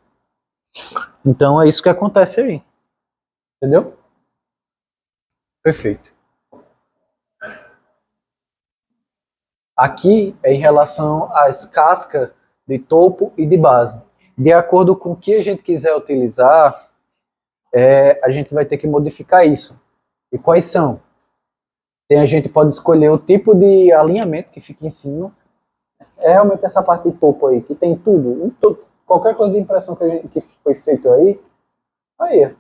Então é isso que acontece aí. Entendeu? Perfeito. Aqui é em relação às cascas de topo e de base. De acordo com o que a gente quiser utilizar, a gente vai ter que modificar isso. E quais são? A gente pode escolher o tipo de alinhamento que fica em cima. É realmente essa parte de topo aí, que tem tudo. Qualquer coisa de impressão que foi feito aí,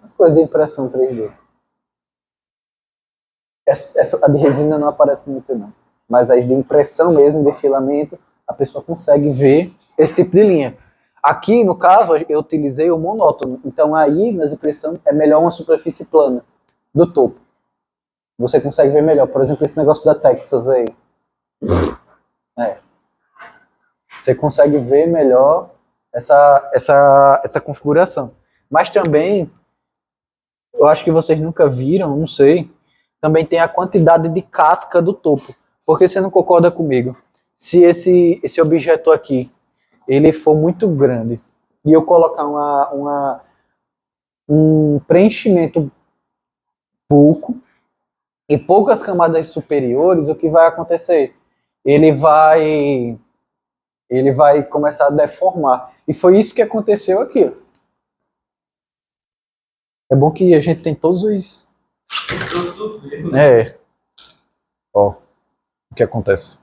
as coisas de impressão 3D. A de resina não aparece muito não. Mas as de impressão mesmo, de filamento, a pessoa consegue ver esse tipo de linha. Aqui, no caso, eu utilizei o monótono. Então aí, nas impressões, é melhor uma superfície plana do topo. Você consegue ver melhor. Por exemplo, esse negócio da Texas aí. Você consegue ver melhor essa configuração. Mas também, eu acho que vocês nunca viram, não sei, também tem a quantidade de casca do topo. Porque você não concorda comigo? Se esse objeto aqui, ele for muito grande, e eu colocar um preenchimento pouco, e poucas camadas superiores, o que vai acontecer? Ele vai, ele vai começar a deformar. E foi isso que aconteceu aqui. É bom que a gente tem todos os... Todos os erros. É. Ó, o que acontece.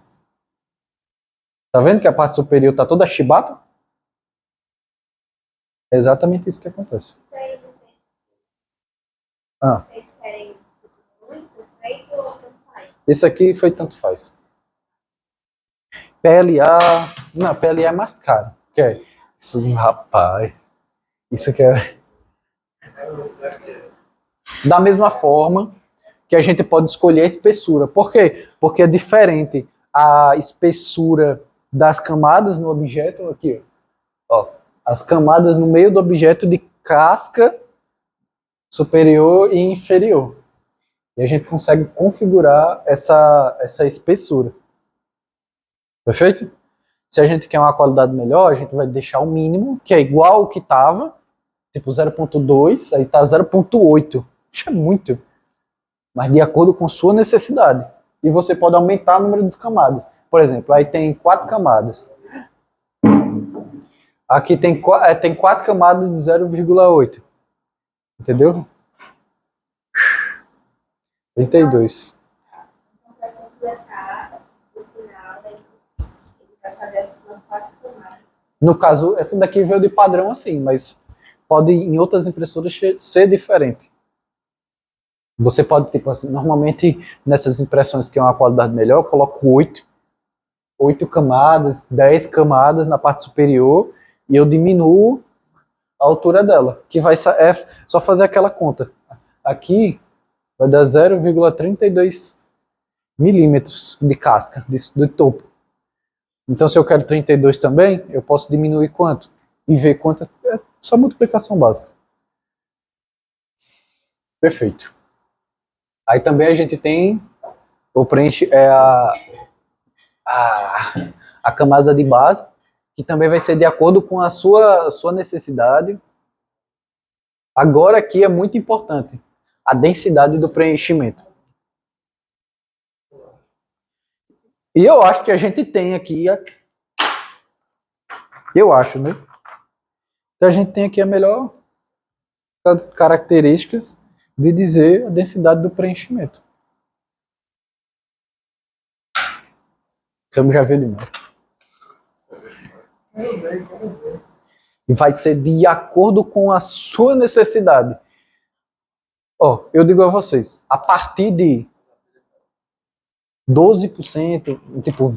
Tá vendo que a parte superior tá toda chibata? É exatamente isso que acontece. Isso aí, vocês, Ah, vocês querem muito feito ou tanto faz? esse aqui foi tanto faz. PLA... Não, PLA é mais caro. Que é? Isso, rapaz. Isso aqui é... Da mesma forma que a gente pode escolher a espessura. Por quê? Porque é diferente a espessura das camadas no objeto, aqui, ó, as camadas no meio do objeto de casca superior e inferior. E a gente consegue configurar essa espessura. Perfeito? Se a gente quer uma qualidade melhor, a gente vai deixar o mínimo, que é igual ao que estava, tipo 0.2, aí está 0.8. Isso é muito. Mas de acordo com sua necessidade. E você pode aumentar o número de camadas. Por exemplo, aí tem 4 camadas. Aqui tem 4 camadas de 0,8. Entendeu? 32. Então, para completar o final, ele vai fazer umas 4 camadas. No caso, essa daqui veio de padrão assim, mas pode em outras impressoras ser diferente. Você pode, tipo assim, normalmente nessas impressões que é uma qualidade melhor, eu coloco 8 camadas, 10 camadas na parte superior e eu diminuo a altura dela, que vai é só fazer aquela conta. Aqui vai dar 0,32 milímetros de casca, de topo. Então se eu quero 32 também, eu posso diminuir quanto? E ver quanto, é só multiplicação básica. Perfeito. Aí também a gente tem o preenche, a camada de base, que também vai ser de acordo com a sua necessidade. Agora aqui é muito importante, a densidade do preenchimento. E eu acho que a gente tem aqui, eu acho, né? Que a gente tem aqui a melhor características de dizer a densidade do preenchimento. Você já viu de novo. E vai ser de acordo com a sua necessidade. Ó, eu digo a vocês, a partir de 12%, tipo,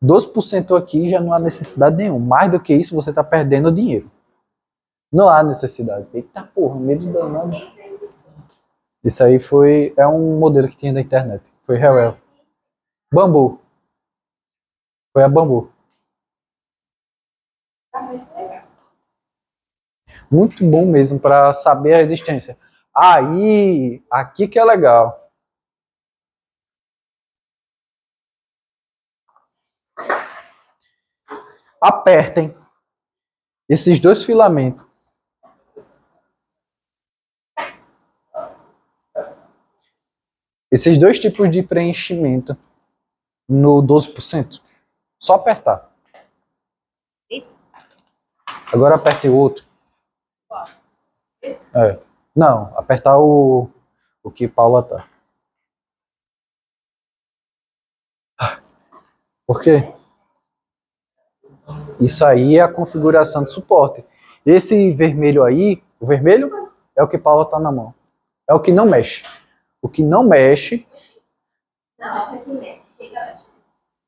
12% aqui já não há necessidade nenhuma. Mais do que isso, você está perdendo dinheiro. Não há necessidade. Eita porra, medo danado. Isso aí é um modelo que tinha da internet. Foi Rewell. Bambu. Foi a Bambu. Muito bom mesmo para saber a resistência. Aí, aqui que é legal. Apertem esses dois filamentos. Esses dois tipos de preenchimento no 12%. Só apertar. Agora aperte o outro. É. Não, apertar o que Paula tá. Por quê? Isso aí é a configuração de suporte. Esse vermelho aí, o vermelho é o que Paula tá na mão. É o que não mexe. O que não mexe. Não, essa aqui mexe. Chega,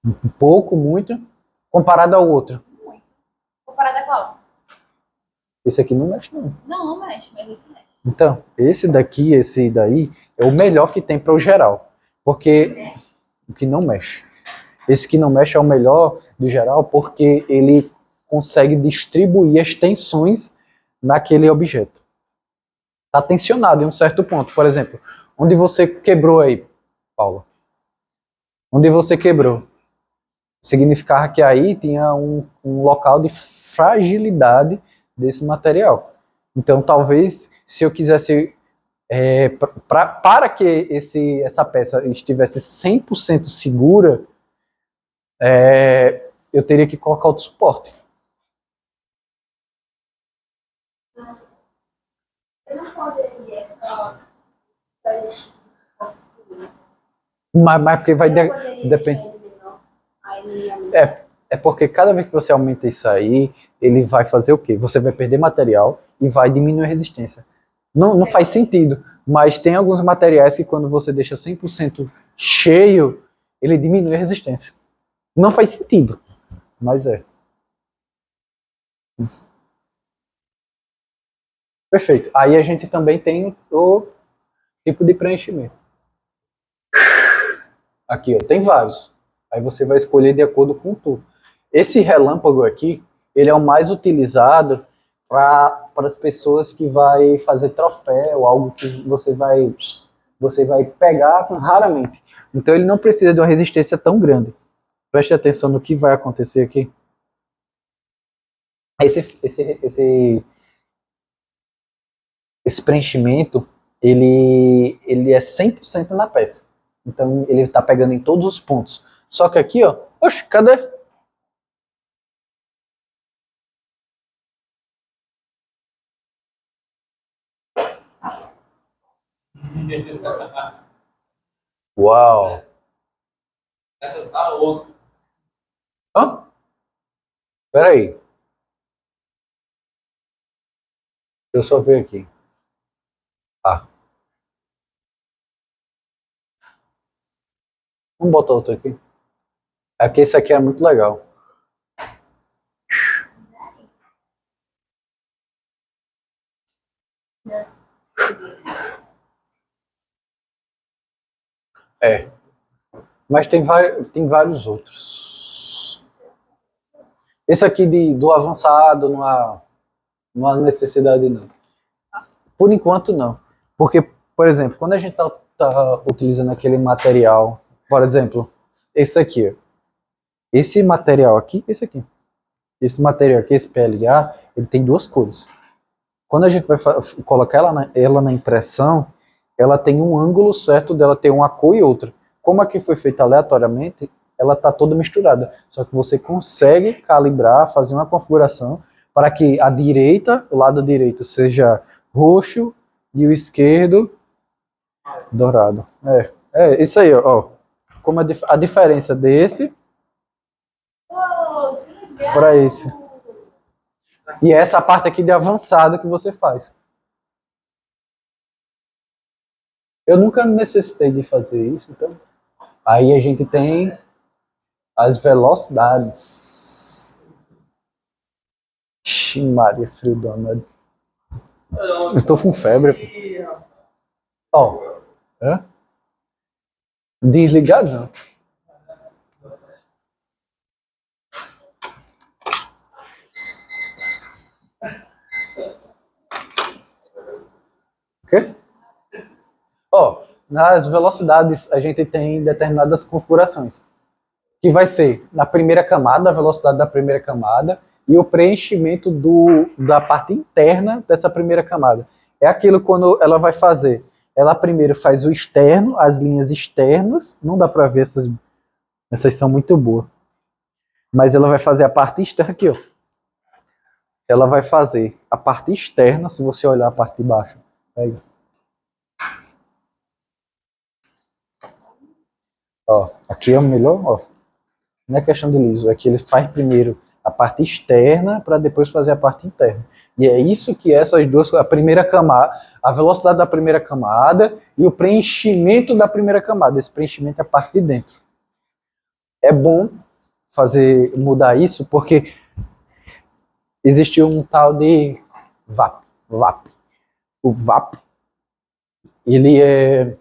Um pouco, muito, comparado ao outro. muito. Comparada a qual? Esse aqui não mexe, não. Não mexe, mas esse mexe. Então, esse daqui, esse daí, é o melhor que tem para o geral. Porque o que não mexe. Esse que não mexe é o melhor do geral porque ele consegue distribuir as tensões naquele objeto. Está tensionado em um certo ponto. Por exemplo, onde você quebrou aí, Paula? Onde você quebrou? Significava que aí tinha um local de fragilidade desse material. Então, talvez, se eu quisesse, para que essa peça estivesse 100% segura, eu teria que colocar outro suporte. Eu não poderia só deixar esse suporte. Mas porque vai Eu poderia depender. deixar ele menor, aí ele ia aumentar. É porque cada vez que você aumenta isso aí, ele vai fazer o quê? Você vai perder material e vai diminuir a resistência. Não faz sentido, mas tem alguns materiais que quando você deixa 100% cheio, ele diminui a resistência. Não faz sentido, mas é. Perfeito. Aí a gente também tem o tipo de preenchimento. Aqui, ó, tem vários. Aí você vai escolher de acordo com tu. Esse relâmpago aqui, ele é o mais utilizado para as pessoas que vai fazer troféu, algo que você vai pegar raramente. Então ele não precisa de uma resistência tão grande. Preste atenção no que vai acontecer aqui. Esse preenchimento, ele é 100% na peça. Então ele está pegando em todos os pontos. Só que aqui, ó, oxe, cadê? Uau! Essa tá louca. Hã? Peraí. Eu só ver aqui. Ah. Vamos botar outro aqui. É que esse aqui é muito legal. É. Mas tem vários outros. Esse aqui do avançado não há necessidade não. Por enquanto não. Porque, por exemplo, quando a gente tá utilizando aquele material, por exemplo, esse aqui, ó. Esse material aqui, esse material aqui, esse PLA, ele tem duas cores. Quando a gente vai colocar ela na impressão, ela tem um ângulo certo dela ter uma cor e outra. Como aqui foi feita aleatoriamente, ela está toda misturada. Só que você consegue calibrar, fazer uma configuração para que a direita, o lado direito seja roxo e o esquerdo dourado. É isso aí, ó. Como a diferença desse Oh, que legal! para esse. E essa parte aqui de avançado que você faz. Eu nunca necessitei de fazer isso, então. Aí a gente tem as velocidades. Ixi, Maria, frio danado. Eu tô com febre. Ó, desligado não. O quê? Ó, nas velocidades a gente tem determinadas configurações. Que vai ser na primeira camada, a velocidade da primeira camada e o preenchimento da parte interna dessa primeira camada. É aquilo quando ela vai fazer. Ela primeiro faz o externo, as linhas externas, não dá para ver, essas são muito boas. Mas ela vai fazer a parte externa aqui, ó. Ela vai fazer a parte externa, se você olhar a parte de baixo. Pega. Ó, aqui é o melhor, ó. Não é questão de liso, é que ele faz primeiro a parte externa para depois fazer a parte interna. E é isso que essas duas, a primeira camada, a velocidade da primeira camada e o preenchimento da primeira camada. Esse preenchimento é a parte de dentro. É bom mudar isso porque existe um tal de VAP. O VAP, ele é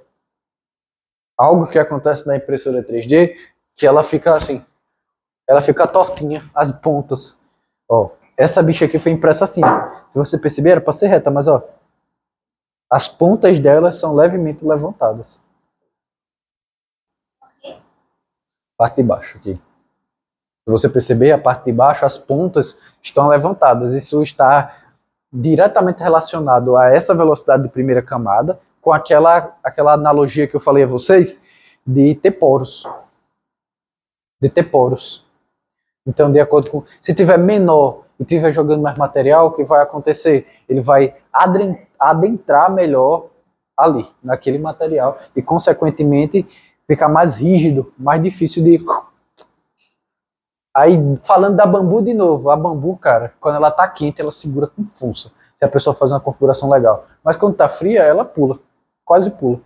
algo que acontece na impressora 3D que ela fica assim, ela fica tortinha, as pontas. Ó, essa bicha aqui foi impressa assim, ó. Se você perceber, era para ser reta, mas ó, as pontas delas são levemente levantadas. Parte de baixo aqui. Se você perceber, a parte de baixo, as pontas estão levantadas. Isso está diretamente relacionado a essa velocidade de primeira camada com aquela analogia que eu falei a vocês de ter poros. De ter poros. Então, de acordo com... Se tiver menor e tiver jogando mais material, o que vai acontecer? Ele vai adentrar melhor ali, naquele material, e, consequentemente, ficar mais rígido, mais difícil de... Aí, falando da bambu de novo, a bambu, cara, quando ela tá quente, ela segura com força, se a pessoa fazer uma configuração legal. Mas quando tá fria, ela pula, quase pula.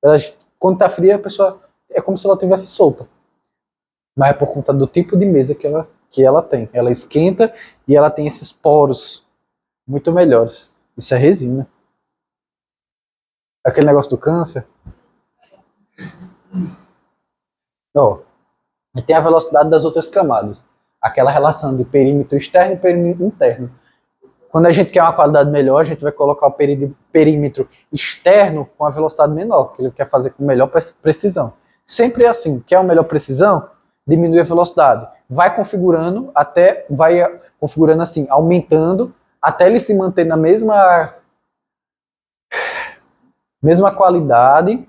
Ela, quando tá fria, a pessoa é como se ela tivesse solta. Mas é por conta do tipo de mesa que ela tem. Ela esquenta e ela tem esses poros muito melhores. Isso é resina. Aquele negócio do câncer. Ó, e tem a velocidade das outras camadas. Aquela relação de perímetro externo e perímetro interno. Quando a gente quer uma qualidade melhor, a gente vai colocar o perímetro externo com a velocidade menor, que ele quer fazer com melhor precisão. Sempre é assim, quer uma melhor precisão? Diminui a velocidade. Vai configurando assim, aumentando, até ele se manter na mesma qualidade,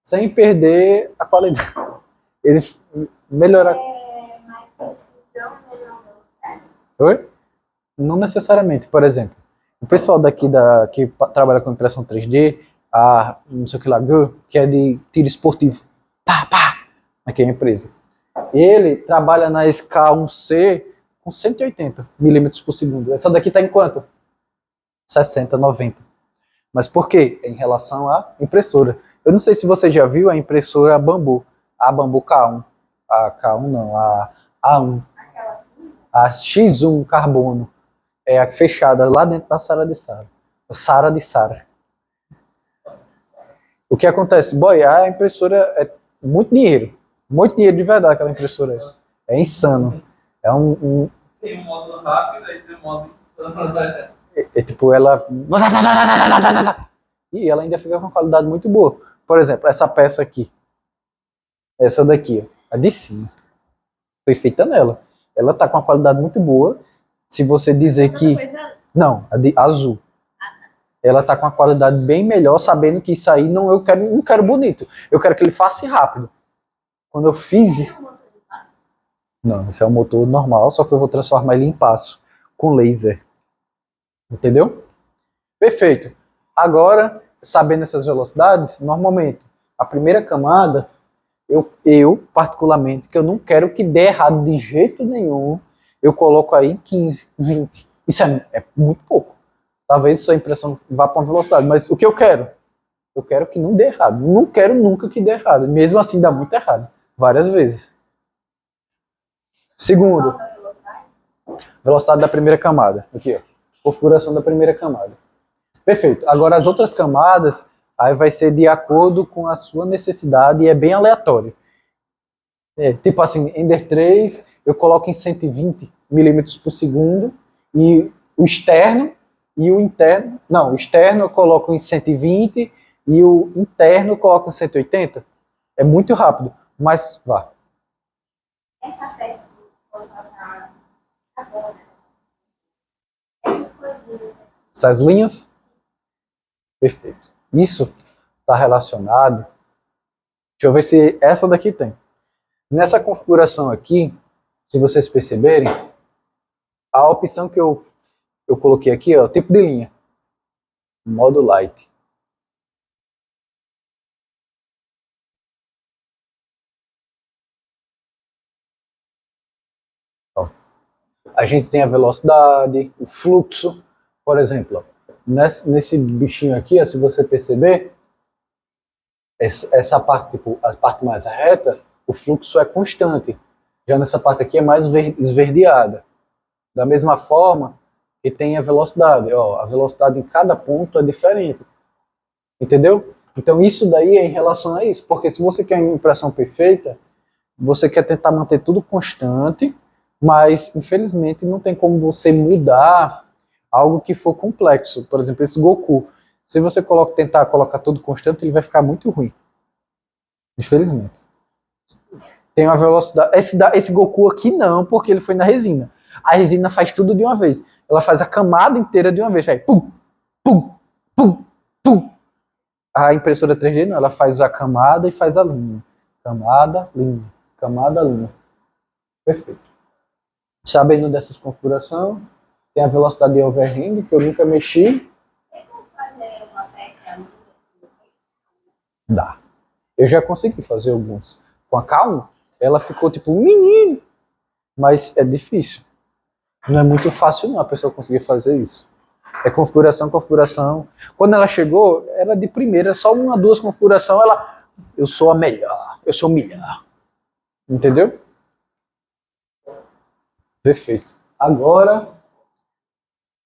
sem perder a qualidade. Ele melhorar. Mais precisão, melhor velocidade. Oi? Não necessariamente. Por exemplo, o pessoal daqui que trabalha com impressão 3D, a não sei o que lá, que é de tiro esportivo, pá, pá, aqui é a empresa. Ele trabalha na SK1C com 180 milímetros por segundo. Essa daqui está em quanto? 60, 90. Mas por quê? Em relação à impressora. Eu não sei se você já viu a impressora Bambu, a Bambu K1. A K1 não, a A1. A X1 Carbono. É a fechada lá dentro da Sara de Sara. Sara de Sara. O que acontece? Boy, a impressora é muito dinheiro. Muito dinheiro de verdade aquela impressora. É insano. É Tem um modo rápido e tem um modo insano, né? tipo, ela... E ela ainda fica com uma qualidade muito boa. Por exemplo, essa peça aqui. Essa daqui, ó, a de cima. Foi feita nela. Ela tá com uma qualidade muito boa. Se você dizer que... Não, a de azul. Ela tá com uma qualidade bem melhor, sabendo que isso aí não quero bonito. Eu quero que ele faça rápido. Quando eu fiz... Não, esse é um motor normal, só que eu vou transformar ele em passo, com laser. Entendeu? Perfeito. Agora, sabendo essas velocidades, normalmente, a primeira camada, eu particularmente, que eu não quero que dê errado de jeito nenhum, eu coloco aí 15, 20. Isso é muito pouco. Talvez sua impressão vá para uma velocidade, mas o que eu quero? Eu quero que não dê errado. Não quero nunca que dê errado. Mesmo assim, dá muito errado. Várias vezes. Segundo, velocidade da primeira camada. Aqui, ó. Configuração da primeira camada. Perfeito. Agora, as outras camadas, aí vai ser de acordo com a sua necessidade e é bem aleatório. Tipo assim, Ender 3, eu coloco em 120 milímetros por segundo e o externo e o interno... Não, o externo eu coloco em 120 e o interno eu coloco em 180. É muito rápido, mas vá. Essa peça que eu vou agora, essas coisinhas. Essas linhas? Perfeito. Isso está relacionado... Deixa eu ver se essa daqui tem. Nessa configuração aqui, se vocês perceberem, a opção que eu coloquei aqui, ó, tipo de linha. Modo light. Ó, a gente tem a velocidade, o fluxo. Por exemplo, ó, nesse bichinho aqui, ó, se você perceber, essa parte, tipo, a parte mais reta, o fluxo é constante. Já nessa parte aqui é mais esverdeada. Da mesma forma que tem a velocidade. Ó, a velocidade em cada ponto é diferente. Entendeu? Então isso daí é em relação a isso. Porque se você quer uma impressão perfeita, você quer tentar manter tudo constante, Mas, infelizmente, não tem como você mudar algo que for complexo. Por exemplo, esse Goku. Se você tentar colocar tudo constante, ele vai ficar muito ruim. Infelizmente. Tem uma velocidade. Esse Goku aqui não, porque ele foi na resina. A resina faz tudo de uma vez. Ela faz a camada inteira de uma vez. Aí, pum, pum, pum, pum. A impressora 3D não, ela faz a camada e faz a linha. Camada, linha. Camada, linha. Perfeito. Sabendo dessas configurações, tem a velocidade de overhang, que eu nunca mexi. Tem como fazer uma peça muito Dá. Eu já consegui fazer alguns. Com a Calma, ela ficou tipo um menino. Mas é difícil. Não é muito fácil não a pessoa conseguir fazer isso. É configuração, configuração. Quando ela chegou, era de primeira, só uma, duas configurações, eu sou a melhor, eu sou o melhor. Entendeu? Perfeito. Agora,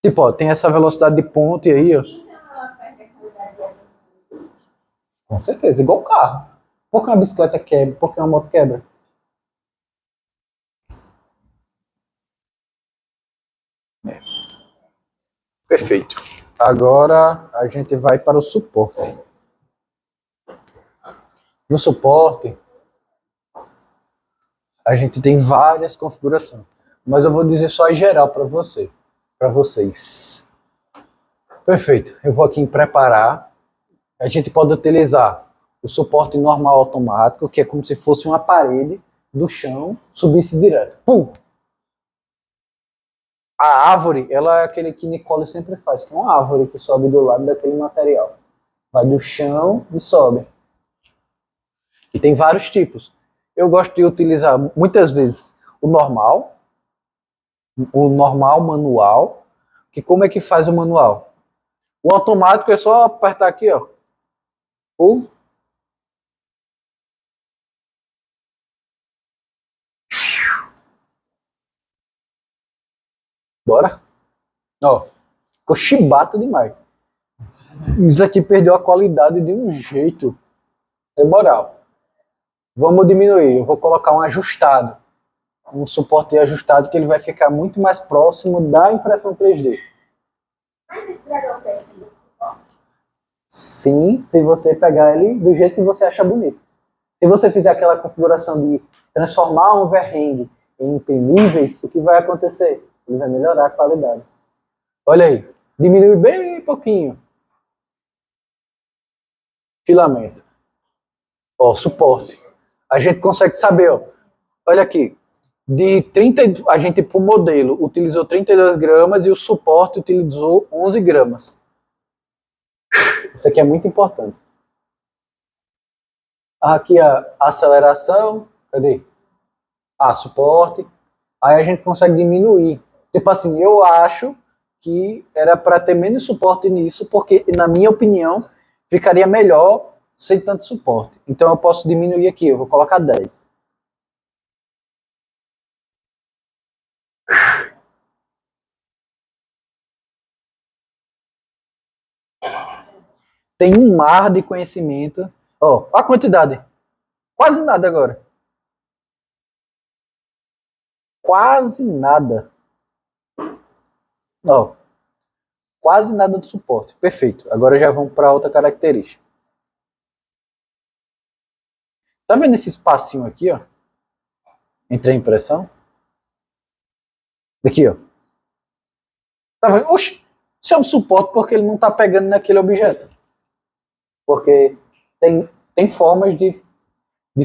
tipo, ó, tem essa velocidade de ponte aí, ó. então ela perde a qualidade da vida. Com certeza, igual o carro. Por que uma bicicleta quebra? Por que uma moto quebra? Perfeito. Agora a gente vai para o suporte. No suporte, a gente tem várias configurações, mas eu vou dizer só em geral para vocês. Perfeito. Eu vou aqui em preparar. A gente pode utilizar o suporte normal automático, que é como se fosse uma parede do chão subisse direto. Pum! A árvore, ela é aquele que Nicole sempre faz, que é uma árvore que sobe do lado daquele material. Vai do chão e sobe. E tem vários tipos. Eu gosto de utilizar muitas vezes o normal manual, que como é que faz o manual? O automático é só apertar aqui, ó. Ou bora. Ó, ficou chibata demais. Isso aqui perdeu a qualidade de um jeito. É moral. Vamos diminuir. Eu vou colocar um ajustado. Um suporte ajustado que ele vai ficar muito mais próximo da impressão 3D. Mas esse dragão precisa. Sim, se você pegar ele do jeito que você acha bonito. Se você fizer aquela configuração de transformar um overhang em imprimíveis, o que vai acontecer? Ele vai melhorar a qualidade. Olha aí, diminui bem pouquinho. Filamento. Ó, suporte. A gente consegue saber, ó. Olha aqui. De 30, a gente, para o modelo, utilizou 32 gramas e o suporte utilizou 11 gramas. Isso aqui é muito importante. Aqui a aceleração. Cadê? Suporte. Aí a gente consegue diminuir. Tipo assim, eu acho que era para ter menos suporte nisso, porque, na minha opinião, ficaria melhor sem tanto suporte. Então eu posso diminuir aqui, eu vou colocar 10. Tem um mar de conhecimento. Ó, a quantidade. Quase nada agora. Quase nada. Ó, quase nada de suporte. Perfeito. Agora já vamos para outra característica. Tá vendo esse espacinho aqui, ó? Entre a impressão? Aqui, ó. Tá vendo? Oxi, isso é um suporte porque ele não tá pegando naquele objeto. Porque tem formas de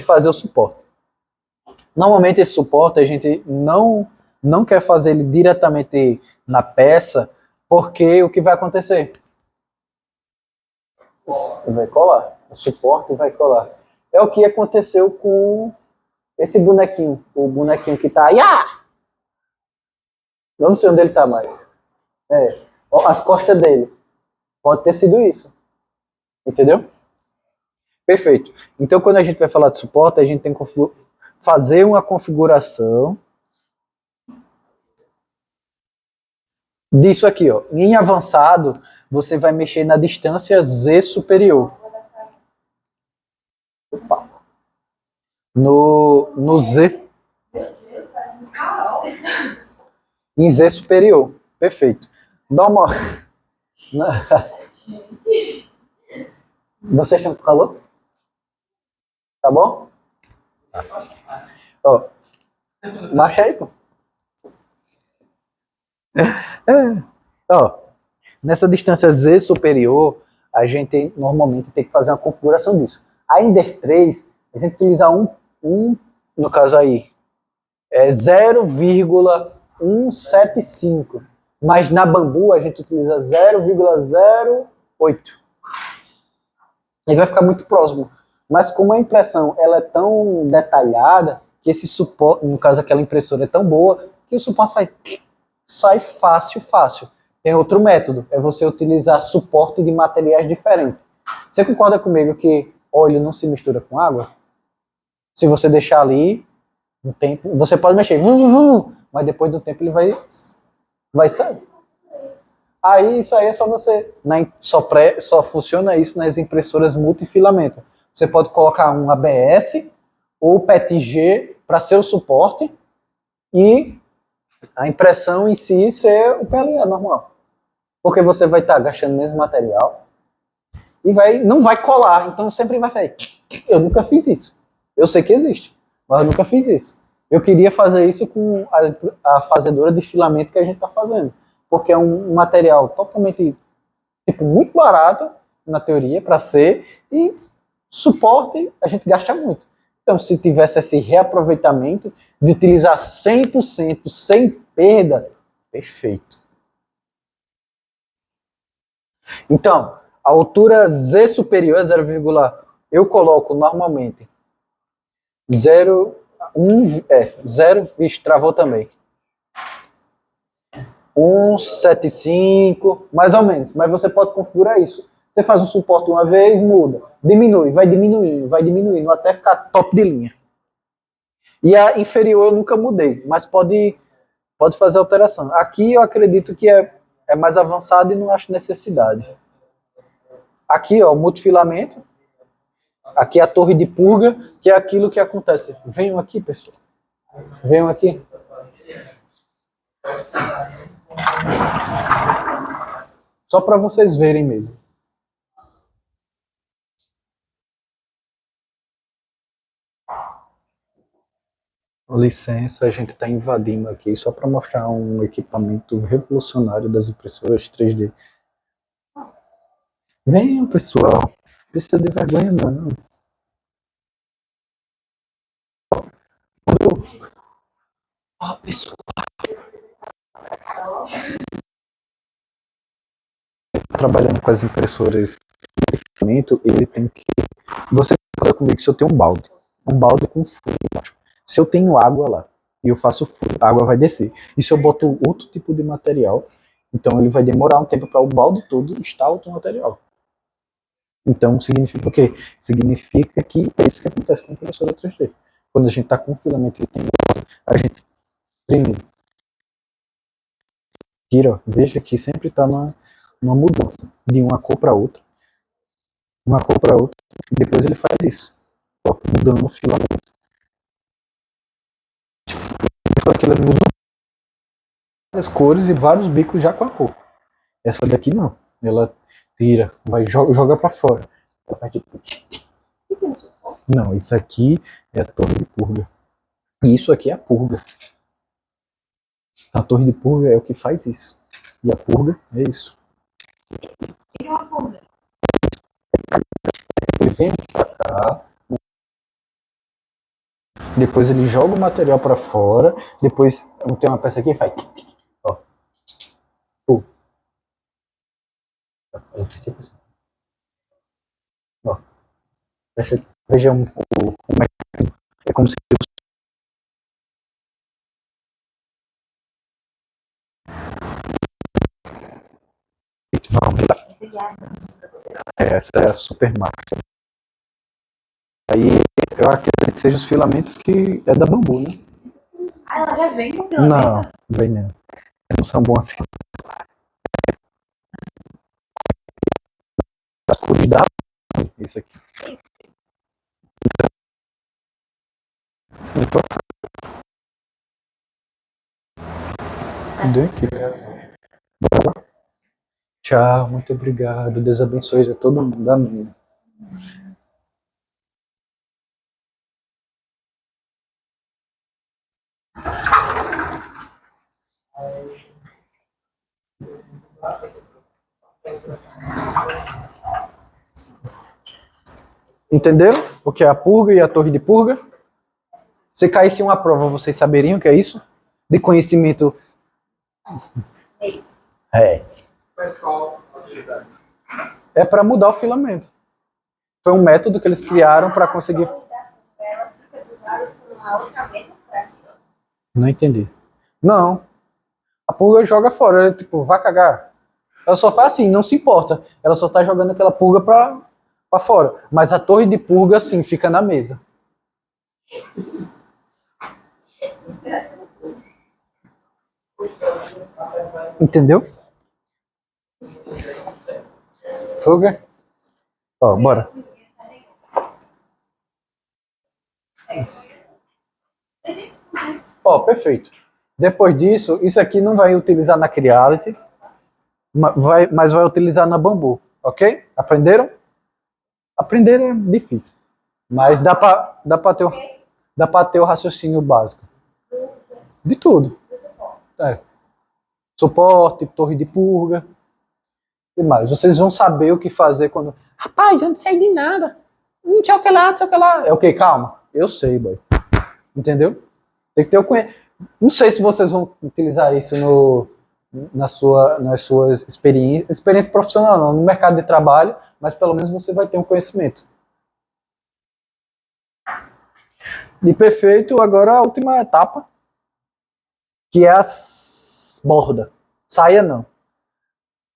fazer o suporte. Normalmente esse suporte a gente não quer fazer ele diretamente na peça, porque o que vai acontecer? Vai colar. O suporte vai colar. É o que aconteceu com esse bonequinho. O bonequinho que tá aí. Eu não sei onde ele tá mais. As costas dele. Pode ter sido isso. Entendeu? Perfeito. Então, quando a gente vai falar de suporte, a gente tem que fazer uma configuração disso aqui, ó. Em avançado, você vai mexer na distância Z superior. Opa. No Z. Em Z superior. Perfeito. Dá uma. Vocês estão com calor? Tá bom? Ó, baixa aí, pô. Ó, nessa distância Z superior, a gente normalmente tem que fazer uma configuração disso. A Ender 3, a gente utiliza no caso aí, é 0,175. Mas na Bambu a gente utiliza 0,08. Ele vai ficar muito próximo. Mas como a impressão ela é tão detalhada, que esse suporte, no caso aquela impressora é tão boa, que o suporte sai fácil. Tem outro método, é você utilizar suporte de materiais diferentes. Você concorda comigo que óleo não se mistura com água? Se você deixar ali um tempo, você pode mexer, mas depois do tempo ele vai sair. Aí isso aí é só você, só funciona isso nas impressoras multifilamento. Você pode colocar um ABS ou PETG para ser o suporte e a impressão em si ser o PLA normal. Porque você vai estar gastando o mesmo material e não vai colar, então sempre vai fazer. Eu nunca fiz isso. Eu sei que existe, mas eu nunca fiz isso. Eu queria fazer isso com a fazedora de filamento que a gente está fazendo, porque é um material totalmente, tipo, muito barato na teoria para ser, e suporte a gente gasta muito. Então, se tivesse esse reaproveitamento de utilizar 100% sem perda, perfeito. Então, a altura Z superior é 0, eu coloco normalmente 0, 0, vixe, travou também. 175, mais ou menos, mas você pode configurar isso. Você faz um suporte uma vez, muda, diminui, vai diminuindo, até ficar top de linha. E a inferior eu nunca mudei, mas pode fazer alteração. Aqui eu acredito que é mais avançado e não acho necessidade. Aqui, ó, multifilamento. Aqui é a torre de purga, que é aquilo que acontece. Venham aqui, pessoal. Venham aqui. Só para vocês verem mesmo. Licença, a gente está invadindo aqui só para mostrar um equipamento revolucionário das impressoras 3D. Venham, pessoal. Não precisa de vergonha, não. Ó, pessoal. Trabalhando com as impressoras, ele tem que... Você fala comigo que se eu tenho um balde com furo embaixo. Se eu tenho água lá e eu faço furo, a água vai descer. E se eu boto outro tipo de material, então ele vai demorar um tempo para o balde todo estar outro material. Então significa o quê? Significa que é isso que acontece com a impressora 3D. Quando a gente está com um filamento e tem outro, a gente tira, veja que sempre está numa mudança de uma cor para outra. Uma cor para outra. E depois ele faz isso. Ó, mudando o filamento. Só que ela mudou várias cores e vários bicos já com a cor. Essa daqui não. Ela tira, joga para fora. Não, isso aqui é a torre de purga. E isso aqui é a purga. A torre de purga é o que faz isso. E a purga é isso. Isso é uma purga. Ele vem pra cá, depois ele joga o material para fora, depois tem uma peça aqui e faz. Ó. Ó. Veja como é como se vamos lá. Essa é a super máquina. Aí eu acredito que sejam os filamentos que é da Bambu, né? Ah, ela já vem com filamento? Não, vem não. Não são bons assim. As cores da isso aqui. Então, Deu aqui. Tchau, muito obrigado. Deus abençoe a todo mundo. Amém. Entenderam o que é a purga e a torre de purga? Se caísse uma prova, vocês saberiam o que é isso? De conhecimento. É. Mas qual a utilidade? É para mudar o filamento. Foi um método que eles criaram para conseguir. Ela fica do lado com uma outra mesa pra aqui. Não entendi. Não. A purga joga fora. Ela, tipo, vai cagar. Ela só faz assim, não se importa. Ela só tá jogando aquela purga pra fora. Mas a torre de purga, sim, fica na mesa. Entendeu? Fuga? Ó, bora. Ó, perfeito. Depois disso, isso aqui não vai utilizar na Creality, mas vai utilizar na Bambu, ok? Aprenderam? Aprender é difícil, mas dá pra ter o raciocínio básico. De tudo. É. Suporte, torre de purga e mais. Vocês vão saber o que fazer quando... Rapaz, eu não sei de nada. Não sei o que lá, não sei o que lá. É ok, calma. Eu sei, boy. Entendeu? Tem que ter o conhecimento. Não sei se vocês vão utilizar isso nas suas experiência profissional, não, no mercado de trabalho, mas pelo menos você vai ter um conhecimento. De perfeito, agora a última etapa, que é a borda. Saia não.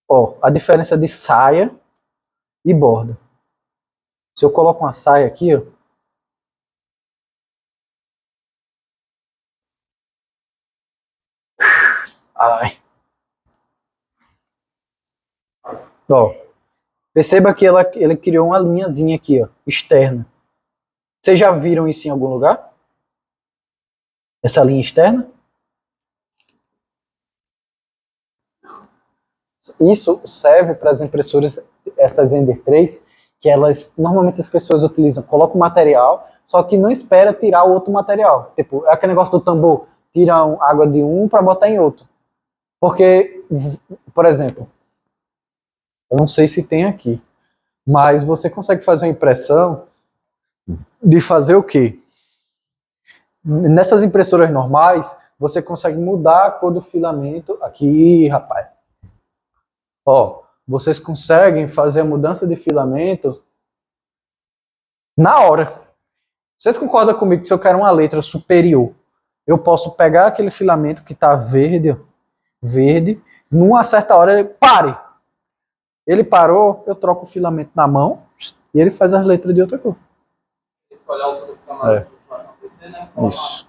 Ó, a diferença de saia e borda. Se eu coloco uma saia aqui, ó, ai. Ó, perceba que ele criou uma linhazinha aqui, ó, externa. Vocês já viram isso em algum lugar? Essa linha externa? Isso serve para as impressoras, essas Ender 3, que elas, normalmente as pessoas utilizam, colocam o material, só que não espera tirar o outro material. Tipo, é aquele negócio do tambor, tiram água de um para botar em outro. Porque, por exemplo, eu não sei se tem aqui, mas você consegue fazer uma impressão de fazer o quê? Nessas impressoras normais, você consegue mudar a cor do filamento. Aqui, rapaz. Ó, vocês conseguem fazer a mudança de filamento na hora. Vocês concordam comigo que se eu quero uma letra superior, eu posso pegar aquele filamento que está verde, numa certa hora ele pare. Ele parou, eu troco o filamento na mão e ele faz as letras de outra cor. Escolher a altura do camada que isso vai acontecer, né? Isso.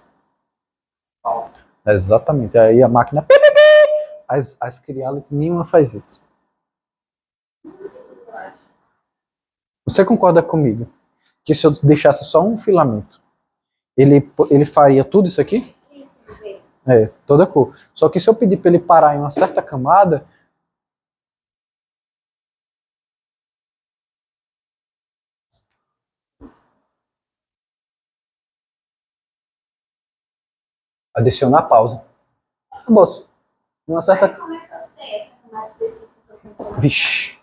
Exatamente. Aí a máquina... As Creality nenhuma faz isso. Você concorda comigo que se eu deixasse só um filamento, ele faria tudo isso aqui? É, toda cor. Só que se eu pedir para ele parar em uma certa camada, adicionar pausa. Moço, uma certa... Como é que eu sei essa camada específica? Vixe.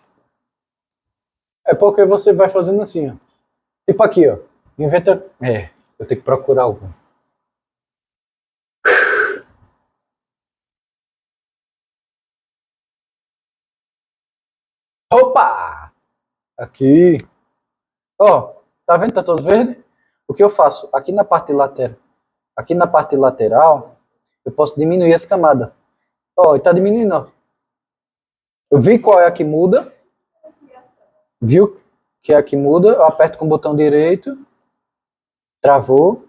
É porque você vai fazendo assim, ó. Tipo aqui, ó. Inventa... É, eu tenho que procurar algum. Opa! Aqui. Ó, tá vendo? Tá todo verde? O que eu faço? Aqui na parte lateral, eu posso diminuir essa camada. Ó, tá diminuindo, ó. Eu vi qual é a que muda. Viu que é a que muda? Eu aperto com o botão direito. Travou.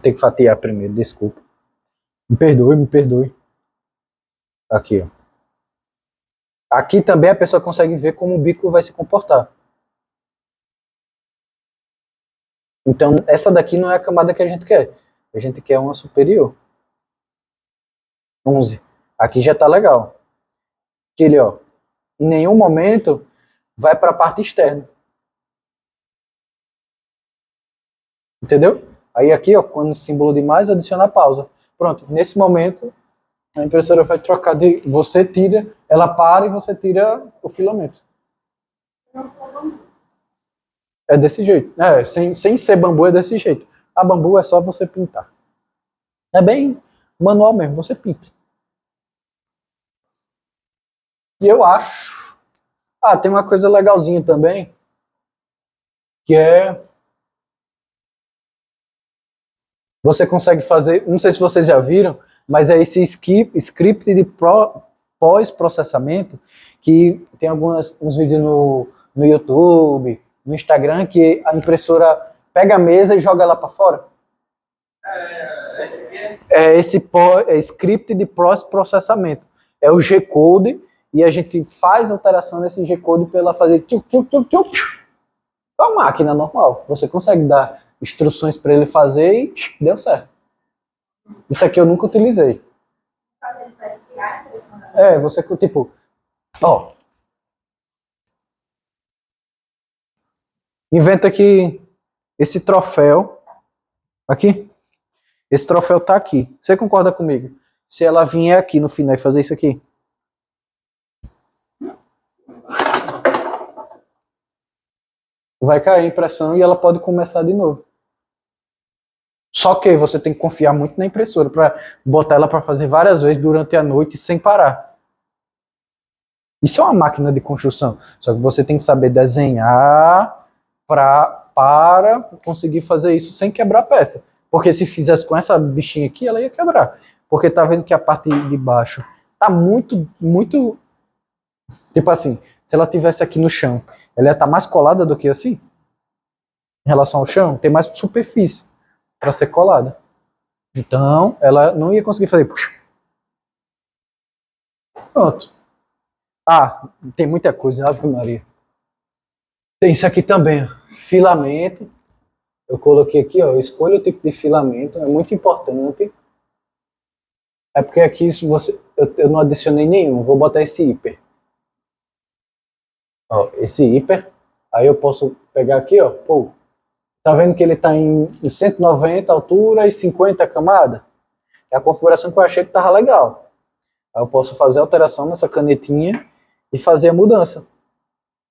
Tem que fatiar primeiro, desculpa. Me perdoe, me perdoe. Aqui, ó. Aqui também a pessoa consegue ver como o bico vai se comportar. Então, essa daqui não é a camada que a gente quer. A gente quer uma superior. 11. Aqui já tá legal. Aquele, ó, em nenhum momento vai para a parte externa. Entendeu? Aí aqui, ó, quando símbolo de mais, adiciona a pausa. Pronto, nesse momento, a impressora vai trocar de... Você tira, ela para e você tira o filamento. É desse jeito. Sem ser bambu é desse jeito. A bambu é só você pintar. É bem manual mesmo, você pinta. E eu acho... Ah, tem uma coisa legalzinha também, que é... Você consegue fazer, não sei se vocês já viram, mas é esse script de pós-processamento que tem uns vídeos no YouTube, no Instagram, que a impressora pega a mesa e joga ela para fora. Esse aqui é. É script de pós-processamento. É o G-Code e a gente faz alteração nesse G-Code para ela fazer tchuc, tchuc, tchuc, tchuc. É uma máquina normal. Você consegue dar instruções para ele fazer e deu certo. Isso aqui eu nunca utilizei. Você tipo, ó, inventa aqui esse troféu aqui. Esse troféu tá aqui. Você concorda comigo? Se ela vier aqui no final e fazer isso aqui, vai cair a impressão e ela pode começar de novo. Só que você tem que confiar muito na impressora para botar ela para fazer várias vezes durante a noite sem parar. Isso é uma máquina de construção. Só que você tem que saber desenhar para conseguir fazer isso sem quebrar a peça. Porque se fizesse com essa bichinha aqui, ela ia quebrar. Porque tá vendo que a parte de baixo tá muito... Tipo assim, se ela tivesse aqui no chão, ela ia estar mais colada do que assim? Em relação ao chão, tem mais superfície para ser colada. Então, ela não ia conseguir fazer... Pronto. Ah, tem muita coisa, Ave Maria. Tem isso aqui também, ó. Filamento. Eu coloquei aqui, ó, escolha o tipo de filamento, é muito importante. É porque aqui se você, eu não adicionei nenhum, vou botar esse hiper. Ó, esse hiper, aí eu posso pegar aqui, ó, pô, tá vendo que ele tá em 190 altura e 50 camada? É a configuração que eu achei que tava legal. Aí eu posso fazer a alteração nessa canetinha e fazer a mudança.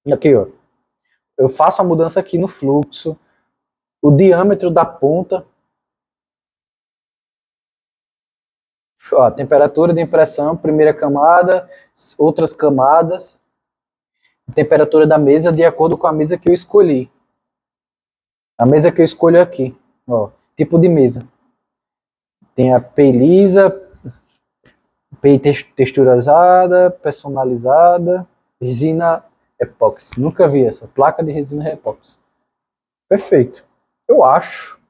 E aqui, ó, eu faço a mudança aqui no fluxo, o diâmetro da ponta. Ó, temperatura de impressão, primeira camada, outras camadas, temperatura da mesa de acordo com a mesa que eu escolhi. A mesa que eu escolho aqui, ó, tipo de mesa. Tem a P lisa, P texturizada, personalizada, resina epóxi. Nunca vi essa, placa de resina epóxi. Perfeito. Eu acho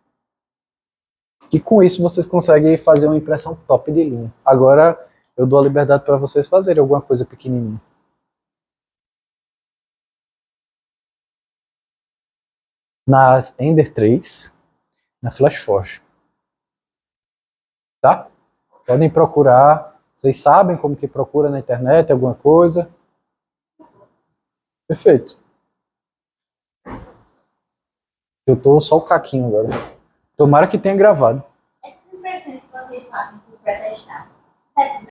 que com isso vocês conseguem fazer uma impressão top de linha. Agora eu dou a liberdade para vocês fazerem alguma coisa pequenininha. Na Ender 3, na FlashForge. Tá? Podem procurar. Vocês sabem como que procura na internet alguma coisa? Perfeito. Eu tô só o caquinho agora. Tomara que tenha gravado. Essas impressões que vocês fazem para testar,